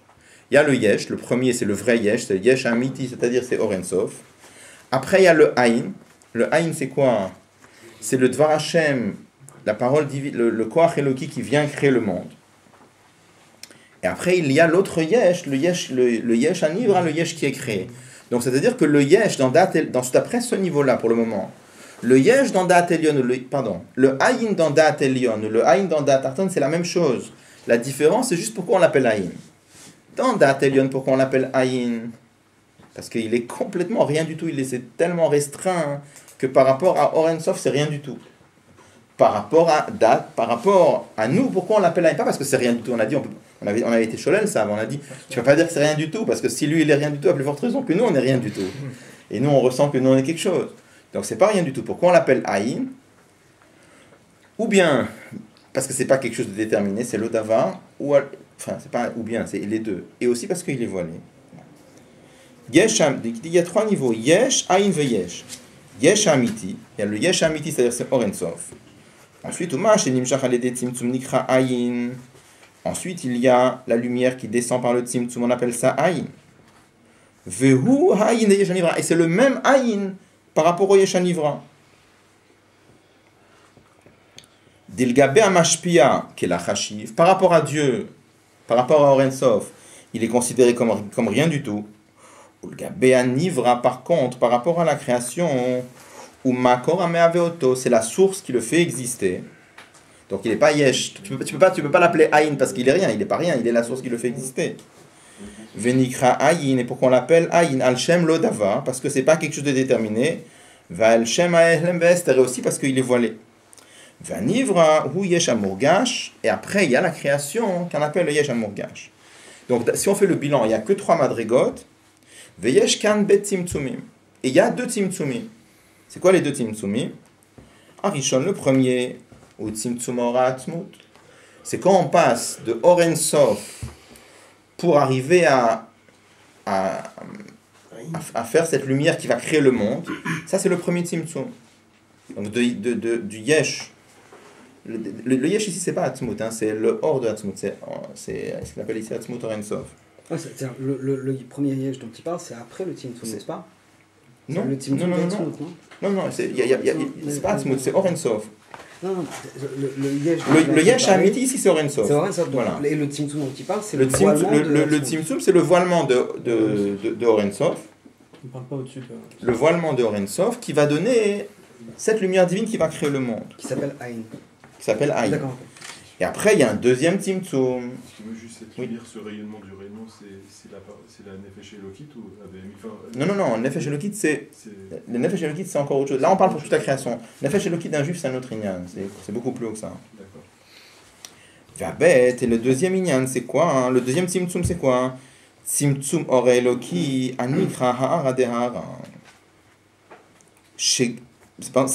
Il y a le yesh, le premier c'est le vrai yesh, c'est le yesh amiti, c'est-à-dire c'est Oren Sof. Après il y a le ayin. Le ayin c'est quoi? C'est le Dvar Hashem, la parole divine, le Koach Eloki qui vient créer le monde. Et après il y a l'autre yesh, le yesh anivra, le yesh qui est créé. Donc c'est-à-dire que le yesh d'après ce niveau-là pour le moment, le yesh dans Da'at Elyon, le ayin dans Da'at Elyon, le ayin dans Da'at Tarton, c'est la même chose. La différence c'est juste pourquoi on l'appelle ayin. Dans Da'at Elyon, pourquoi on l'appelle ayin? Parce qu'il est complètement rien du tout, c'est tellement restreint que par rapport à Oren Sof, c'est rien du tout. Par rapport à Dat, par rapport à nous, pourquoi on l'appelle ayin? Pas parce que c'est rien du tout, on a dit, on avait été cholel ça, on a dit, tu vas pas dire que c'est rien du tout, parce que si lui il est rien du tout, à plus forte raison que nous on est rien du tout. Et nous on ressent que nous on est quelque chose. Donc c'est pas rien du tout. Pourquoi on l'appelle ayin? Ou bien, parce que c'est pas quelque chose de déterminé, c'est l'odava, c'est pas ou bien, c'est les deux. Et aussi parce qu'il est voilé. Yesh, il y a 3 niveaux. Yesh, ayin ve yesh. Yesh amiti, il y a le yesh amiti, c'est-à-dire c'est Oren Sof. Ensuite, ensuite, il y a la lumière qui descend par le tzimtzum, on appelle ça ayin. Vehu ayin yesh anivra. Et c'est le même ayin par rapport au yesh anivra. Dilgabe amashpia, qui est la chashiv, par rapport à Dieu, par rapport à Oren Sof, il est considéré comme rien du tout. Dilgabe anivra, par contre, par rapport à la création, ou makor ameaveoto, c'est la source qui le fait exister. Donc il n'est pas yesh. Tu peux pas l'appeler ayin parce qu'il est rien, il n'est pas rien, il est la source qui le fait exister. Venikra ayin, et pourquoi on l'appelle ayin? Al shem lo dava, parce que c'est pas quelque chose de déterminé. Va al shem aehlem vester, et aussi parce qu'il est voilé. Vanivra hu yesh amurgash, et après il y a la création qu'on appelle le yesh amurgash. Donc si on fait le bilan, il n'y a que 3 madrigot. Veyesh kan bet tzimtzumim, et il y a 2 tzimtzumim. C'est quoi les 2 tzimtzumim? Arishon, le premier, ou tzimtzum ora atzmut, c'est quand on passe de Oren Sof pour arriver à faire cette lumière qui va créer le monde. Ça c'est le premier tzimtzum. Donc du yesh. Le yesh ici c'est pas atzmut, hein, c'est le hors de atzmut, c'est ce qu'on appelle ici atzmut Oren Sof. Le premier yesh dont il parle, c'est après le tzimtzum, n'est-ce pas? Non, le tzimtzum non, c'est pas atzmut, c'est Oren Sof. Non, le yesh. Le yesh amiti ici c'est Oren Sof. C'est Oren Sof. Voilà. Et le tzimtzum dont il parle, c'est le voilement le tzimtzum, c'est le voilement de Oren Sof. On parle pas au-dessus de... Le voilement de Oren Sof qui va donner cette lumière divine qui va créer le monde. Qui s'appelle Ayin. D'accord. Et après, il y a un deuxième tzimtzum. Ce qui veut juste dire ce rayonnement du rayonnement, c'est la Nefesh Elokit ou Non, Nefesh Elokit, le Nefesh Elokit, c'est encore autre chose. Là, on parle pour toute la création. Nefesh Elokit d'un juif, c'est un autre inyan. C'est beaucoup plus haut que ça. D'accord. Vabet, et le deuxième inyan, c'est quoi hein? Le deuxième tzimtzum, c'est quoi? Tzimtzum ore Eloki anikra ha'ara dehara. C'est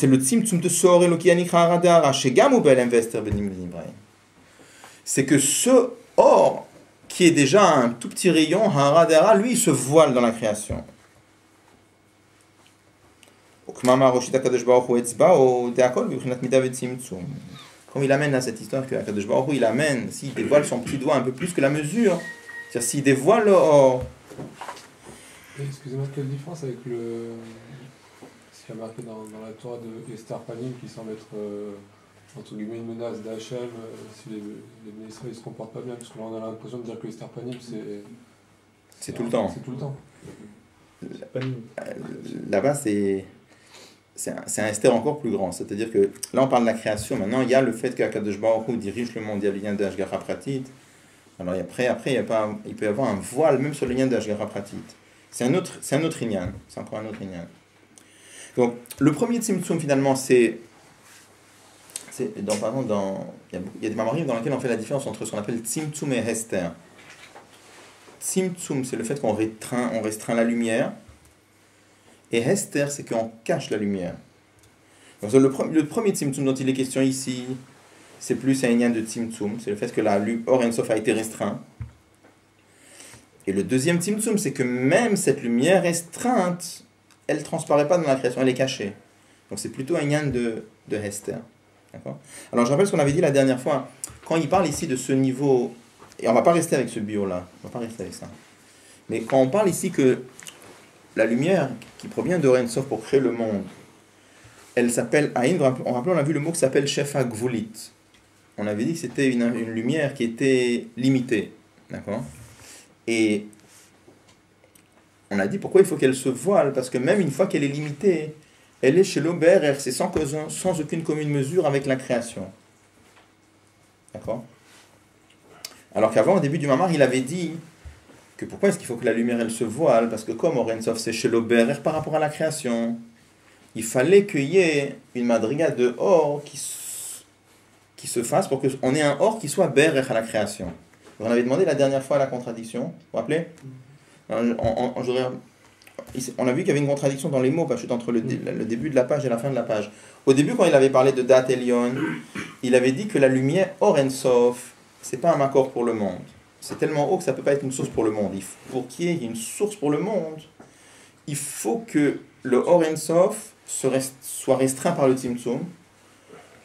le tzimtzum de ce ore Eloki anikra ha'ara dehara. Shegam u belem vester benim v'nimraim. C'est que ce or qui est déjà un tout petit rayon, hara dehara, lui il se voile dans la création. Comme il amène à cette histoire que Akadosh Baruch Hu, il amène, s'il dévoile son petit doigt un peu plus que la mesure, c'est-à-dire s'il dévoile le or. Excusez-moi, quelle différence avec ce qui a marqué dans la Torah de Esther Panim qui semble être entre guillemets une menace d'Hachem si les ministres ils se comportent pas bien, parce que là on a l'impression de dire que Esther Panim c'est tout le temps. C'est tout le temps. Là-bas c'est un Esther encore plus grand, c'est-à-dire que là on parle de la création, maintenant il y a le fait qu'Akadosh Baruch Hu dirige le monde, il y a le lien de Hashgacha Pratit, alors après il peut y avoir un voile même sur le lien de Hashgacha Pratit. C'est un autre inyan, c'est encore un autre inyan. Donc le premier Tzimtzum finalement il y a des mamarim dans lesquels on fait la différence entre ce qu'on appelle Tzimtzum et Hester. Tzimtzum c'est le fait qu'on restreint la lumière, et Hester c'est qu'on cache la lumière. Donc le premier Tzimtzum dont il est question ici, c'est plus un inyan de Tzimtzum, c'est le fait que la Or Ein Sof a été restreint. Et le deuxième Tzimtzum, c'est que même cette lumière restreinte, elle ne transparaît pas dans la création, elle est cachée. Donc c'est plutôt un yan de Hester. D'accord ? Alors je rappelle ce qu'on avait dit la dernière fois, quand il parle ici de ce niveau, et on ne va pas rester avec ce bio-là, on ne va pas rester avec ça. Mais quand on parle ici que la lumière qui provient de Ein Sof pour créer le monde, elle s'appelle Aïn, on a vu le mot qui s'appelle Shefa Gvulit. On avait dit que c'était une lumière qui était limitée. D'accord ? Et on a dit pourquoi il faut qu'elle se voile, parce que même une fois qu'elle est limitée, elle est chez l'Ober, c'est sans aucune commune mesure avec la création. D'accord ? Alors qu'avant, au début du Mamar, il avait dit que pourquoi est-ce qu'il faut que la lumière elle se voile, parce que comme Or Ein Sof c'est chez l'Ober par rapport à la création, il fallait qu'il y ait une madriga de or qui se fasse pour qu'on ait un or qui soit Berer à la création. On avait demandé la dernière fois la contradiction, vous vous rappelez ? On a vu qu'il y avait une contradiction dans les mots, parce que entre le début de la page et la fin de la page. Au début, quand il avait parlé de Dat Elyon, il avait dit que la lumière Or Ein Sof, c'est pas un makor pour le monde. C'est tellement haut que ça ne peut pas être une source pour le monde. Pour qu'il y ait une source pour le monde, il faut que le Or Ein Sof soit restreint par le Tzimtzum,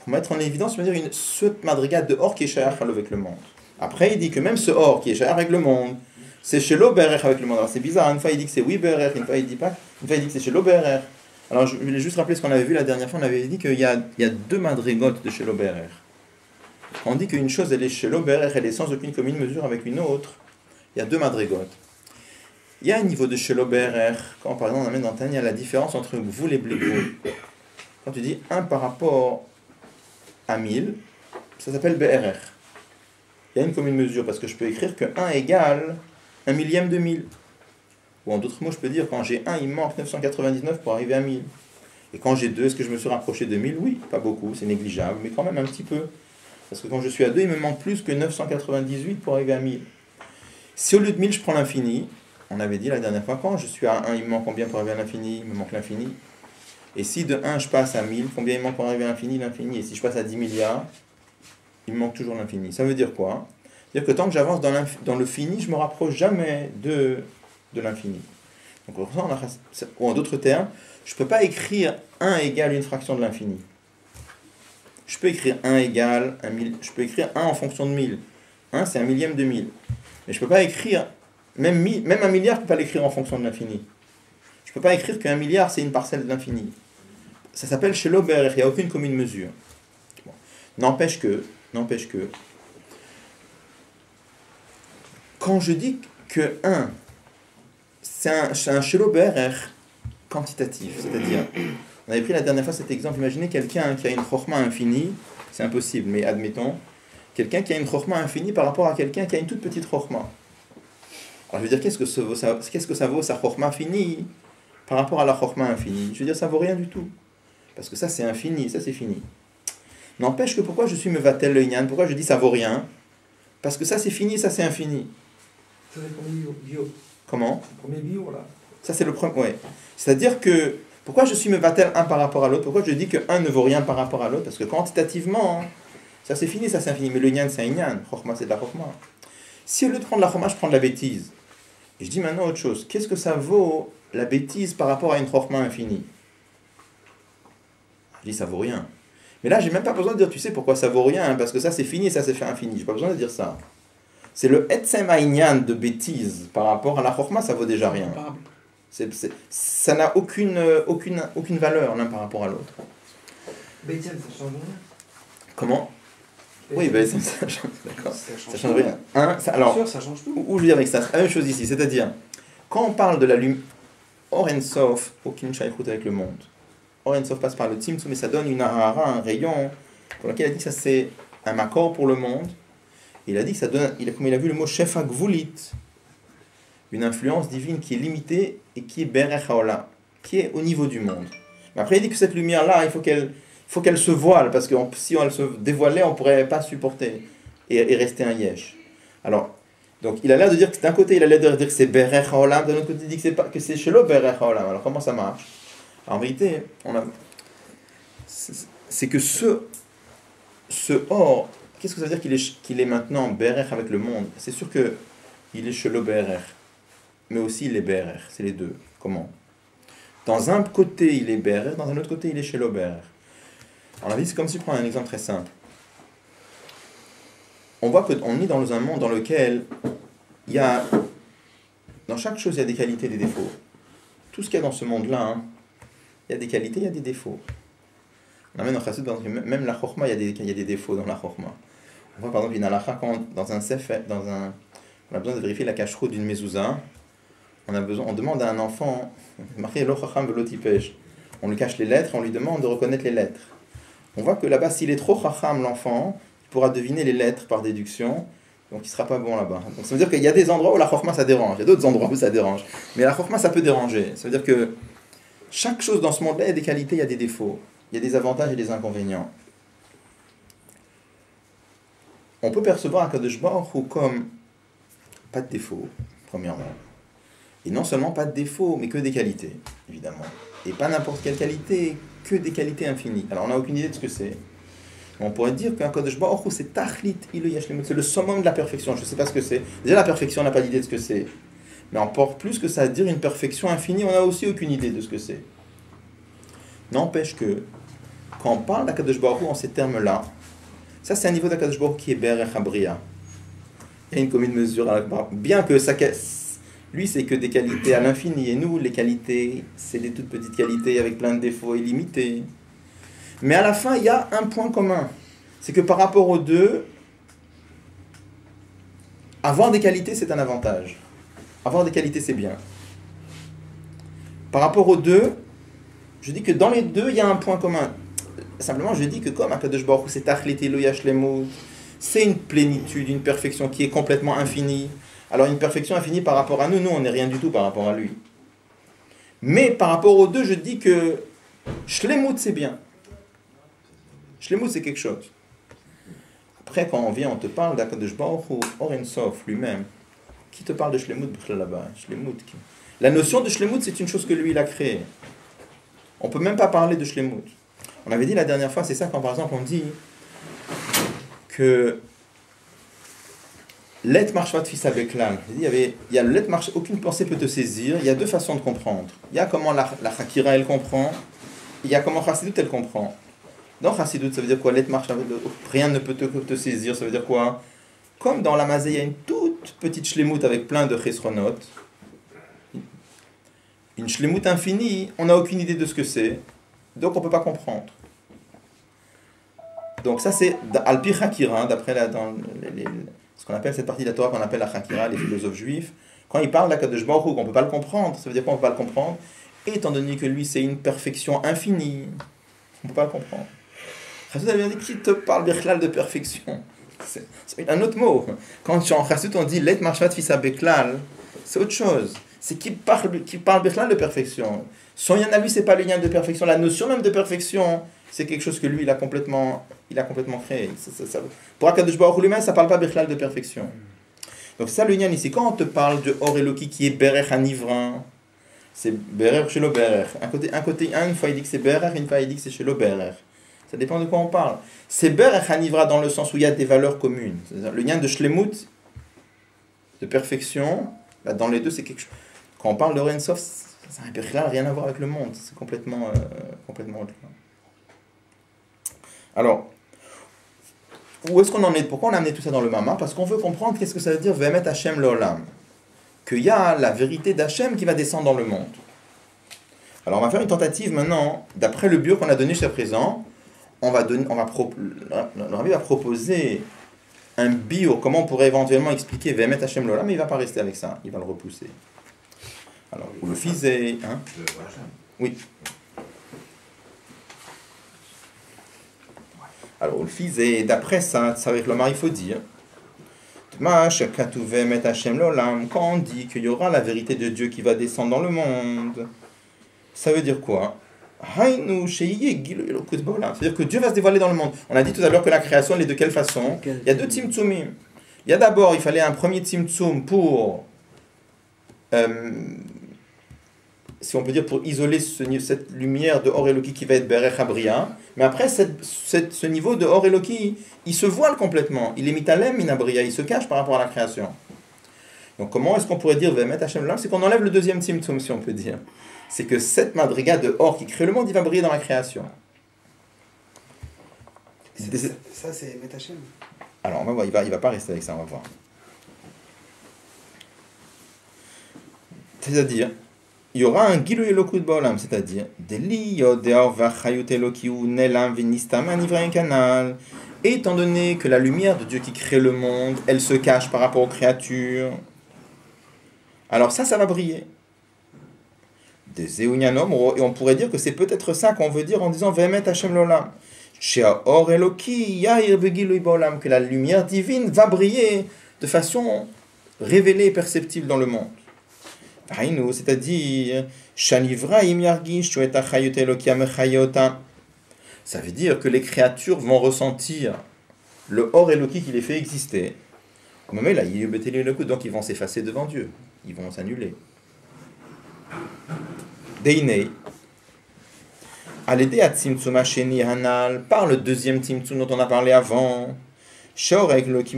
pour mettre en évidence, je veux dire, cette madriga de or qui est shayach avec le monde. Après, il dit que même ce or qui est shayach avec le monde, c'est chez l'Oberer avec le monde. Alors c'est bizarre, une fois il dit que c'est oui Berer, une fois il dit pas, une fois il dit que c'est chez l'Oberer. Alors je voulais juste rappeler ce qu'on avait vu la dernière fois, on avait dit qu'il y a deux madrigotes de chez l'Oberer. On dit qu'une chose elle est chez l'Oberer, elle est sans aucune commune mesure avec une autre. Il y a deux madrigotes. Il y a un niveau de chez l'Oberer, quand par exemple on amène dans Tanya, il y a la différence entre vous et Blégo. Quand tu dis 1 par rapport à 1000, ça s'appelle BRR. Il y a une commune mesure, parce que je peux écrire que 1 égale 1 millième de 1000. Ou en d'autres mots, je peux dire quand j'ai 1, il me manque 999 pour arriver à 1000. Et quand j'ai 2, est-ce que je me suis rapproché de 1000 ? Oui, pas beaucoup, c'est négligeable, mais quand même un petit peu. Parce que quand je suis à 2, il me manque plus que 998 pour arriver à 1000. Si au lieu de 1000, je prends l'infini, on avait dit la dernière fois, quand je suis à 1, il me manque combien pour arriver à l'infini ? Il me manque l'infini. Et si de 1, je passe à 1000, combien il me manque pour arriver à l'infini ? L'infini. Et si je passe à 10 milliards, il me manque toujours l'infini. Ça veut dire quoi ? C'est-à-dire que tant que j'avance dans le fini, je ne me rapproche jamais de l'infini. Donc, ou en d'autres termes, je ne peux pas écrire 1 égale une fraction de l'infini. Je peux écrire 1 égale 1000, je peux écrire 1 en fonction de 1000. 1, c'est 1 millième de 1000. Mais je ne peux pas écrire, même 1 milliard, je ne peux pas l'écrire en fonction de l'infini. Je ne peux pas écrire qu'un milliard, c'est une parcelle de l'infini. Ça s'appelle chez l'Ober, il n'y a aucune commune mesure. Bon. N'empêche que, quand je dis que 1, c'est un chez l'Ober quantitatif, c'est-à-dire, on avait pris la dernière fois cet exemple, imaginez quelqu'un qui a une chokhma infinie, c'est impossible, mais admettons, quelqu'un qui a une chokhma infinie par rapport à quelqu'un qui a une toute petite chokhma. Alors je veux dire, qu'est-ce que ça vaut sa chokhma finie par rapport à la chokhma infinie ? Je veux dire, ça vaut rien du tout. Parce que ça c'est infini, ça c'est fini. N'empêche que pourquoi je suis mevatel le inyan, pourquoi je dis ça vaut rien ? Parce que ça c'est fini, ça c'est infini. Ça c'est le premier bio. Comment ? Le premier bio là. Ça c'est le premier, ouais. C'est-à-dire que, pourquoi je suis mevatel un par rapport à l'autre ? Pourquoi je dis que un ne vaut rien par rapport à l'autre ? Parce que quantitativement, ça c'est fini, ça c'est infini. Mais le inyan c'est un inyan, chokhma c'est de la chokhma. Si au lieu de prendre la chorma, je prends de la bêtise, et je dis maintenant autre chose, qu'est-ce que ça vaut la bêtise par rapport à une chorma infinie? Je dis ça vaut rien. Mais là, j'ai même pas besoin de dire, tu sais pourquoi ça vaut rien, hein, parce que ça c'est fini et ça c'est fait infini. J'ai pas besoin de dire ça. C'est le etzem aïnyan de bêtise par rapport à la chorma, ça vaut déjà rien. Ça n'a aucune valeur l'un par rapport à l'autre. Bêtise, ça change rien. Comment? Oui, ben ça change, d'accord. Ça change rien. Alors, sûr, ça change tout. Où je veux dire avec ça? C'est la même chose ici, c'est-à-dire, quand on parle de la lumière, Or En Sof, aucune shaykhout avec le monde. Or En Sof passe par le Tzimtzum, mais ça donne une harara, un rayon, pour lequel il a dit que ça c'est un makor pour le monde. Il a dit que ça donne, comme il a vu le mot Shefa Gvulit, une influence divine qui est limitée et qui est Berech Haolam, qui est au niveau du monde. Mais après il dit que cette lumière-là, il faut qu'elle se voile, parce que si elle se dévoilait, on ne pourrait pas supporter et rester un yesh. Alors, donc il a l'air de dire que d'un côté, il a l'air de dire que c'est Berech Haolam, d'un autre côté, il dit que c'est Shelo Berech Haolam. Alors comment ça marche? En vérité, c'est que ce or, qu'est-ce que ça veut dire qu'il est maintenant Berech avec le monde? C'est sûr qu'il est Shelo Berech, mais aussi il est Berech, c'est les deux. Comment? Dans un côté, il est Berech, dans un autre côté, il est Shelo Berech. On a dit, c'est comme si je prends un exemple très simple. On voit qu'on est dans un monde dans lequel il y a, dans chaque chose, il y a des qualités et des défauts. Tout ce qu'il y a dans ce monde-là, hein, il y a des qualités, il y a des défauts. On amène en chassid, même la chorma, il y a des défauts dans la chorma. On voit par exemple une halakha, quand dans un sefer, on a besoin de vérifier la cacheroute d'une mezouza, on demande à un enfant, marqué lo chacham velo tipesh, on lui cache les lettres, on lui demande de reconnaître les lettres. On voit que là-bas, s'il est trop chacham, l'enfant, il pourra deviner les lettres par déduction, donc il ne sera pas bon là-bas. Donc ça veut dire qu'il y a des endroits où la chorma ça dérange, il y a d'autres endroits où ça dérange. Mais la chorma ça peut déranger. Ça veut dire que chaque chose dans ce monde-là, il y a des qualités, il y a des défauts. Il y a des avantages et des inconvénients. On peut percevoir un Kadosh Baruch Hu comme pas de défaut, premièrement. Et non seulement pas de défaut, mais que des qualités, évidemment. Et pas n'importe quelle qualité, que des qualités infinies. Alors on n'a aucune idée de ce que c'est. On pourrait dire qu'un Kadosh Baruch Hu, c'est Tachlit Ilu Yashlemut, c'est le summum de la perfection. Je ne sais pas ce que c'est. Déjà la perfection, on n'a pas d'idée de ce que c'est. Mais encore plus que ça veut dire une perfection infinie, on n'a aussi aucune idée de ce que c'est. N'empêche que, quand on parle d'Akadosh Baruch Hu en ces termes-là, ça c'est un niveau d'Akadosh Baruch Hu qui est Berech Habriya. Il y a une commune mesure à l'Akbar. Bien que ça, lui c'est que des qualités à l'infini, et nous les qualités, c'est des toutes petites qualités avec plein de défauts illimités. Mais à la fin, il y a un point commun. C'est que par rapport aux deux, avoir des qualités c'est un avantage. Avoir des qualités c'est bien. Par rapport aux deux, je dis que dans les deux, il y a un point commun. Simplement, je dis que comme Akadosh Baruch Hu, c'est Tachlit Ilu Yashlemut, c'est une plénitude, une perfection qui est complètement infinie. Alors une perfection infinie par rapport à nous, on n'est rien du tout par rapport à lui. Mais par rapport aux deux, je dis que Shlemut, c'est bien. Shlemut, c'est quelque chose. Après, quand on te parle d'Akadosh Baruch Hu, Or En Sof lui-même, qui te parle de Shlemut là-bas? Shlemut. La notion de Shlemut, c'est une chose que lui, il a créée. On ne peut même pas parler de Shlemut. On avait dit la dernière fois, c'est ça quand par exemple on dit que Let Marshvat Fissa Beklal, il y a le Let Marshvat, aucune pensée peut te saisir, il y a deux façons de comprendre. Il y a comment la Chakira elle comprend, il y a comment Chassidut elle comprend. Dans Chassidut, ça veut dire quoi? Let Marshvat, rien ne peut te saisir, ça veut dire quoi? Comme dans la Mazé, il y a une toute petite Shlemut avec plein de Chesronot, une Shlemut infinie, on n'a aucune idée de ce que c'est, donc on ne peut pas comprendre. Donc ça c'est Al-Pi Chakira, d'après ce qu'on appelle cette partie de la Torah qu'on appelle la Chakira, les philosophes juifs, quand ils parlent d'Akadosh Baruch Hu, qu'on ne peut pas le comprendre, ça veut dire qu'on ne peut pas le comprendre, étant donné que lui c'est une perfection infinie, on ne peut pas le comprendre. Chassidut a bien dit, qui te parle Bechlal de perfection? C'est un autre mot. Quand en Chassidut on dit Let Marshvat Fissa Beklal, c'est autre chose. C'est qui parle Bechlal de perfection. Son lien à lui, c'est pas le lien de perfection. La notion même de perfection, c'est quelque chose que lui, il a complètement créé. Pour Akadosh Baruch Hu lui-même, ça parle pas Bechlal de perfection. Donc c'est ça le lien ici. Quand on te parle de Or Eloki qui est Berech Hanivrin, c'est Berech Shelo Berech. Une fois il dit que c'est Berech, une fois il dit que c'est Shelo Berech. Ça dépend de quoi on parle. C'est Berech Hanivra dans le sens où il y a des valeurs communes. C'est-à-dire, le lien de Shlemut, de perfection, là, dans les deux, c'est quelque chose. Quand on parle de Ein Sof, ça n'a rien à voir avec le monde. C'est complètement autre. Alors, où est-ce qu'on en est? Pourquoi on a amené tout ça dans le Mama? Parce qu'on veut comprendre qu'est-ce que ça veut dire Ve'emet Hashem Leolam. Qu'il y a la vérité d'Hachem qui va descendre dans le monde. Alors on va faire une tentative maintenant, d'après le bio qu'on a donné jusqu'à présent, le Rabbi va proposer un bio, comment on pourrait éventuellement expliquer Ve'emet Hashem Leolam, mais il ne va pas rester avec ça, il va le repousser. Alors, ou le fils est... Hein? Oui. Alors, le fils est, d'après ça, avec le mari, il faut dire... Quand on dit qu'il y aura la vérité de Dieu qui va descendre dans le monde, ça veut dire quoi? C'est-à-dire que Dieu va se dévoiler dans le monde. On a dit tout à l'heure que la création, elle est de quelle façon? Il y a deux tzimtzumim. Il y a d'abord, il fallait un premier tzimtzum pour, si on peut dire, pour isoler cette lumière de Or Eloki qui va être Berech Abria. Mais après, ce niveau de Or Eloki, il se voile complètement. Il est mitalem min Abria, il se cache par rapport à la création. Donc comment est-ce qu'on pourrait dire Ve'emet Hashem Leolam? C'est qu'on enlève le deuxième tzimtzum, si on peut dire. C'est que cette madriga de Or qui crée le monde, il va briller dans la création. Ça, c'est Ve'emet Hashem. Alors, on va voir, il va pas rester avec ça, on va voir. C'est-à-dire, il y aura un Gilou Elokut Ba'olam, c'est-à-dire, étant donné que la lumière de Dieu qui crée le monde, elle se cache par rapport aux créatures, alors ça va briller. Et on pourrait dire que c'est peut-être ça qu'on veut dire en disant Ve'emet Hashem Leolam. Que la lumière divine va briller de façon révélée et perceptible dans le monde. C'est-à-dire, ça veut dire que les créatures vont ressentir le Or Eloki qui les fait exister. Donc ils vont s'effacer devant Dieu. Ils vont s'annuler. Deinei. Alédé à Tzimtzum Hasheni Hanal, par le deuxième Tzimtzum dont on a parlé avant, Shorek Loki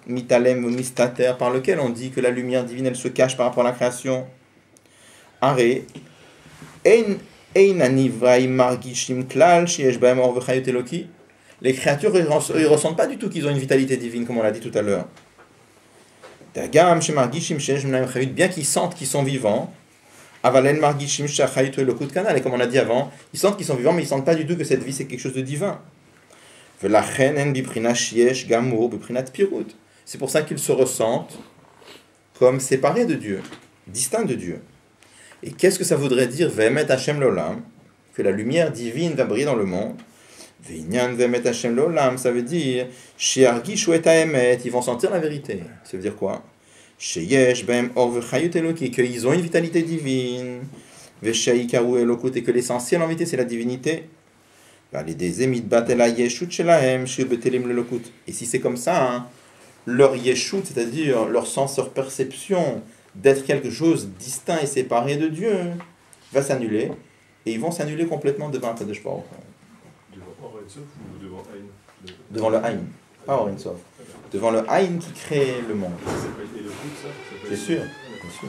Mitalem ou Mistater, par lequel on dit que la lumière divine elle se cache par rapport à la création. Are Ein Anivraim Margishim Klal Sheyesh Baem Or Vechayot Eloki. Les créatures ils ressentent pas du tout qu'ils ont une vitalité divine comme on l'a dit tout à l'heure. Dagam Shemargishim Sheyesh Baem Chayot, bien qu'ils sentent qu'ils sont vivants. Et comme on a dit avant, ils sentent qu'ils sont vivants, mais ils ne sentent pas du tout que cette vie c'est quelque chose de divin. C'est pour ça qu'ils se ressentent comme séparés de Dieu, distincts de Dieu. Et qu'est-ce que ça voudrait dire Ve'emet Hashem Leolam, que la lumière divine va briller dans le monde? Ve'emet Hashem Leolam, ça veut dire ils vont sentir la vérité. Ça veut dire quoi? Qu'ils ont une vitalité divine, et que l'essentiel en vérité c'est la divinité. Et si c'est comme ça, hein, leur yeshut, c'est-à-dire leur sens, leur perception d'être quelque chose distinct et séparé de Dieu, va s'annuler, et ils vont s'annuler complètement devant Akadosh Baruch Hu. Devant Or Ein Sof ou devant Aïn? Devant le Aïn, pas Or Ein Sof. Devant le Aïn qui crée le monde. C'est sûr, bien sûr.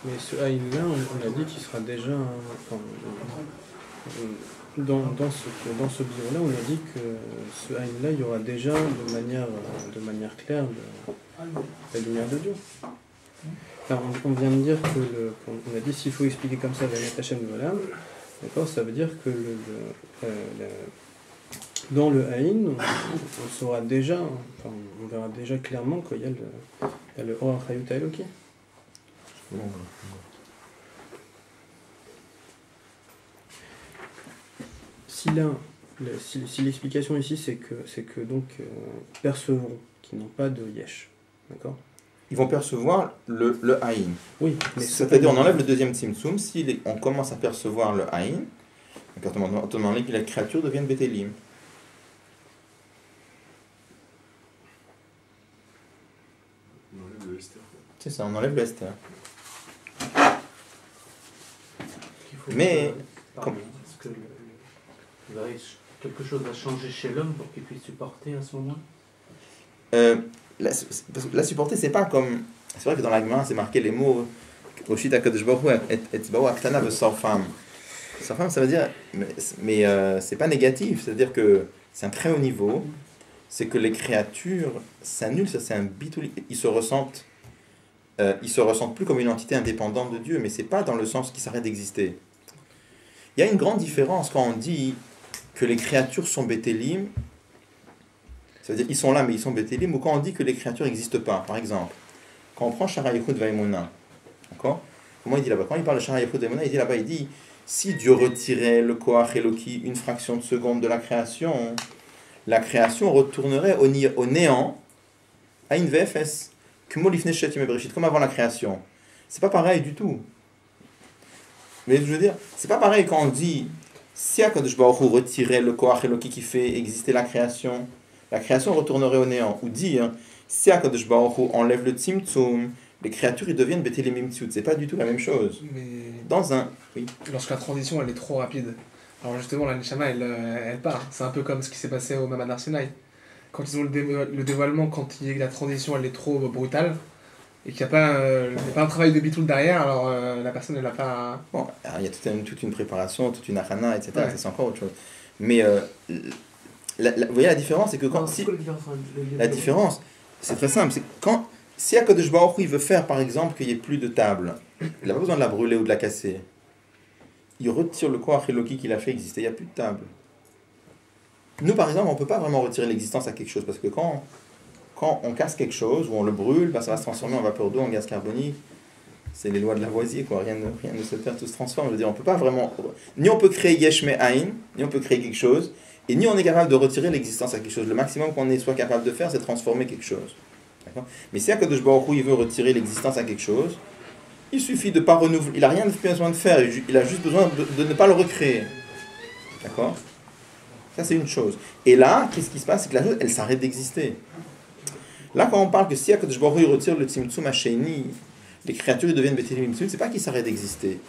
Mais ce Aïn-là, on a dit qu'il sera déjà... dans ce bio-là, on a dit que ce Aïn-là, il y aura déjà de manière claire la lumière de Dieu. Alors, on vient de dire on a dit s'il faut expliquer comme ça Ve'emet Hashem Leolam, d'accord, ça veut dire que dans le Haïn, on saura déjà, on verra déjà clairement qu'il y a le Or Chayut Eloki. Si l'explication ici c'est que donc percevront, qui n'ont pas de yesh, d'accord? Ils vont percevoir le Haïn. Oui, mais c'est-à-dire on enlève le deuxième Tzimtzum, si on commence à percevoir le Haïn, automatiquement la créature devient Bétélim. C'est ça, on enlève le Esther. Mais est-ce que quelque chose va changer chez l'homme pour qu'il puisse supporter à ce moment-là? La supporter, c'est pas comme. C'est vrai que dans la Gemara, c'est marqué les mots. Oshit HaKadosh Baruch Hu et Tzba'u Aktana V'Sorfam. Sorfam, ça veut dire. Mais c'est pas négatif, c'est-à-dire que c'est un très haut niveau. C'est que les créatures s'annulent, ça c'est un bitul. Ils se ressentent plus comme une entité indépendante de Dieu, mais c'est pas dans le sens qu'ils s'arrêtent d'exister. Il y a une grande différence quand on dit que les créatures sont bétélim, c'est-à-dire ils sont là mais ils sont bétélim, ou quand on dit que les créatures n'existent pas. Par exemple, quand on prend Shara Yechud Vaimuna, d'accord? Comment il dit là-bas? Quand il parle de Shara Yechud Vaimuna, il dit là-bas, il dit si Dieu retirait le Koach Eloki une fraction de seconde de la création retournerait au néant, à une VFS, comme avant la création. C'est pas pareil du tout. Mais je veux dire, c'est pas pareil quand on dit si HaKadosh Baruch Hu retirait le Koach Eloki qui fait exister la création retournerait au néant. Ou dire si HaKadosh Baruch Hu enlève le Tzimtzum, les créatures ils deviennent Bétélim Mimtziut. C'est pas du tout la même chose. Mais Oui. lorsque la transition elle est trop rapide, alors justement la Neshama elle part. C'est un peu comme ce qui s'est passé au Mamad Sinai. Quand ils ont le dévoilement, quand la transition elle est trop brutale, et qu'il n'y a pas un travail de bitoul derrière, alors la personne elle n'a pas... Bon, alors, il y a toute une préparation, toute une achana, etc. Ouais. Ça, c'est encore autre chose. Mais vous voyez la différence, c'est que quand... La différence, c'est très simple. C'est quand, si HaKadosh Baruch Hu il veut faire par exemple qu'il n'y ait plus de table, il n'a pas besoin de la brûler ou de la casser. Il retire le Koach Eloki qu'il a fait exister, il n'y a plus de table. Nous par exemple, on ne peut pas vraiment retirer l'existence à quelque chose, parce que quand on casse quelque chose, ou on le brûle, ça va se transformer en vapeur d'eau, en gaz carbonique. C'est les lois de Lavoisier, quoi. Rien ne se perd, tout se transforme. Je veux dire, on peut pas vraiment... Ni on peut créer Yesh Me'ain, ni on peut créer quelque chose, et ni on est capable de retirer l'existence à quelque chose. Le maximum qu'on soit capable de faire, c'est transformer quelque chose. D'accord ? Mais si HaKadosh Baruch Hu il veut retirer l'existence à quelque chose, il suffit de ne pas renouveler. Il n'a rien besoin de faire, il a juste besoin de ne pas le recréer. D'accord ? Ça, c'est une chose. Et là, qu'est-ce qui se passe? C'est que la chose, elle s'arrête d'exister. Là, quand on parle que si HaKadosh Baruch Hu retire le Tzimtzum Hasheni, les créatures deviennent Bétélim Mimtziut, c'est pas qu'ils s'arrêtent d'exister.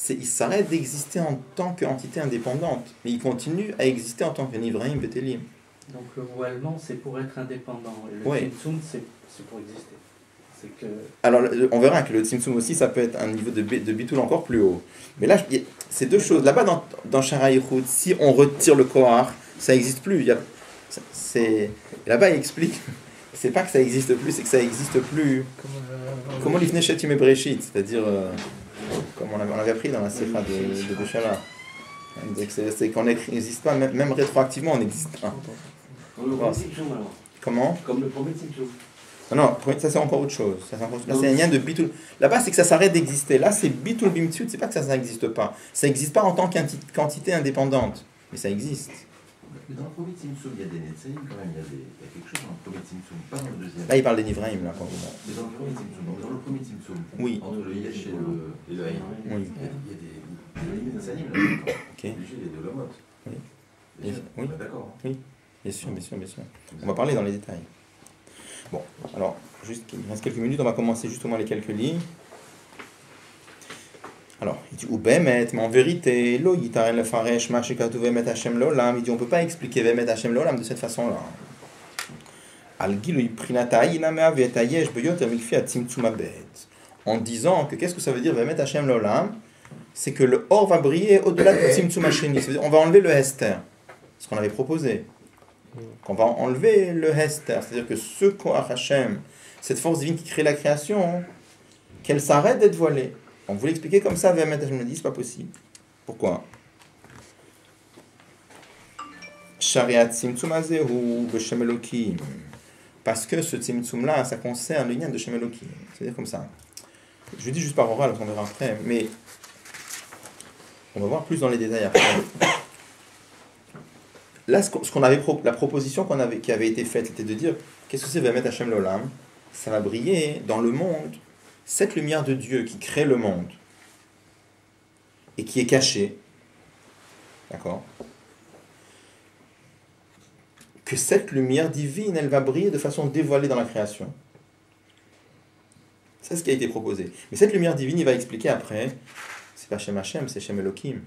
Ils s'arrêtent d'exister en tant qu'entité indépendante. Mais ils continuent à exister en tant que Nivraim Bétélim. Donc le voilement, c'est pour être indépendant. Et le Tzimtzum, c'est pour exister. C'est que... Alors, on verra que le Tzimtzum aussi, ça peut être un niveau de bitoul encore plus haut. Mais là, c'est deux choses. Là-bas, dans Shara Yichud, si on retire le Koach, ça n'existe plus. Là-bas, il explique, c'est pas que ça n'existe plus, c'est que ça n'existe plus. Comment l'ifne shetim et breshit, c'est-à-dire, comme on avait appris dans la Sikha de Béchala. C'est qu'on n'existe pas, même rétroactivement, on n'existe pas. Comme le premier Tzimtzum, alors. Comment? Comme le premier Tzimtzum. Non, ça c'est encore autre chose. Là, c'est un lien de bitul. Là-bas, c'est que ça s'arrête d'exister. Là, c'est bitul bimtsut, c'est pas que ça n'existe pas. Ça n'existe pas en tant qu'entité indépendante, mais ça existe. Mais dans le premier Tzimtzum, il y a des Netzaïm quand même, il y a quelque chose dans le premier Tzimtzum, pas dans le deuxième. Là, il parle des Nivraïm, là, quand Mais dans le premier Tzimtzum, donc dans le premier Tzimtzum, oui. Entre le Yesh et le Haïn, oui. il y a des limites Netzaïm là. Ok. Obligé les deux lamottes. Oui. On est d'accord. Oui, bien sûr. On va parler dans les détails. Bon, alors, juste, il reste quelques minutes, on va commencer justement les quelques lignes. Alors, il dit, ou Bemet, mais en vérité, lo yitaren le faresh, ma shekatu vemet Hashem lolam, il dit, on ne peut pas expliquer vemet Hashem lolam de cette façon-là. Al gilu prinata inamea vetayesh beyoter mikfi atzimtzum abed. En disant que, qu'est-ce que ça veut dire vemet Hashem lolam? C'est que le or va briller au-delà du tzimtzum hasheni. C'est-à-dire, on va enlever le hester, ce qu'on avait proposé. Qu'on va enlever le hester, c'est-à-dire que ce Koach Hashem, cette force divine qui crée la création, qu'elle s'arrête d'être voilée. On voulait expliquer comme ça, Vemet Hashem me dit, c'est pas possible. Pourquoi? Shariat Tzimtzum Azehu Beshem Elokim. Parce que ce Tzimtzum là, ça concerne le lien de Shem Elokim. C'est-à-dire comme ça. Je le dis juste par oral, on verra après, mais on va voir plus dans les détails après. Là, la proposition qui avait été faite, c'était de dire, qu'est-ce que c'est Vemet Hashem Lolam? Ça va briller dans le monde, cette lumière de Dieu qui crée le monde, et qui est cachée, d'accord? Que cette lumière divine, elle va briller de façon dévoilée dans la création. C'est ce qui a été proposé. Mais cette lumière divine, il va expliquer après, c'est pas Shem Hashem, c'est Shem Elokim.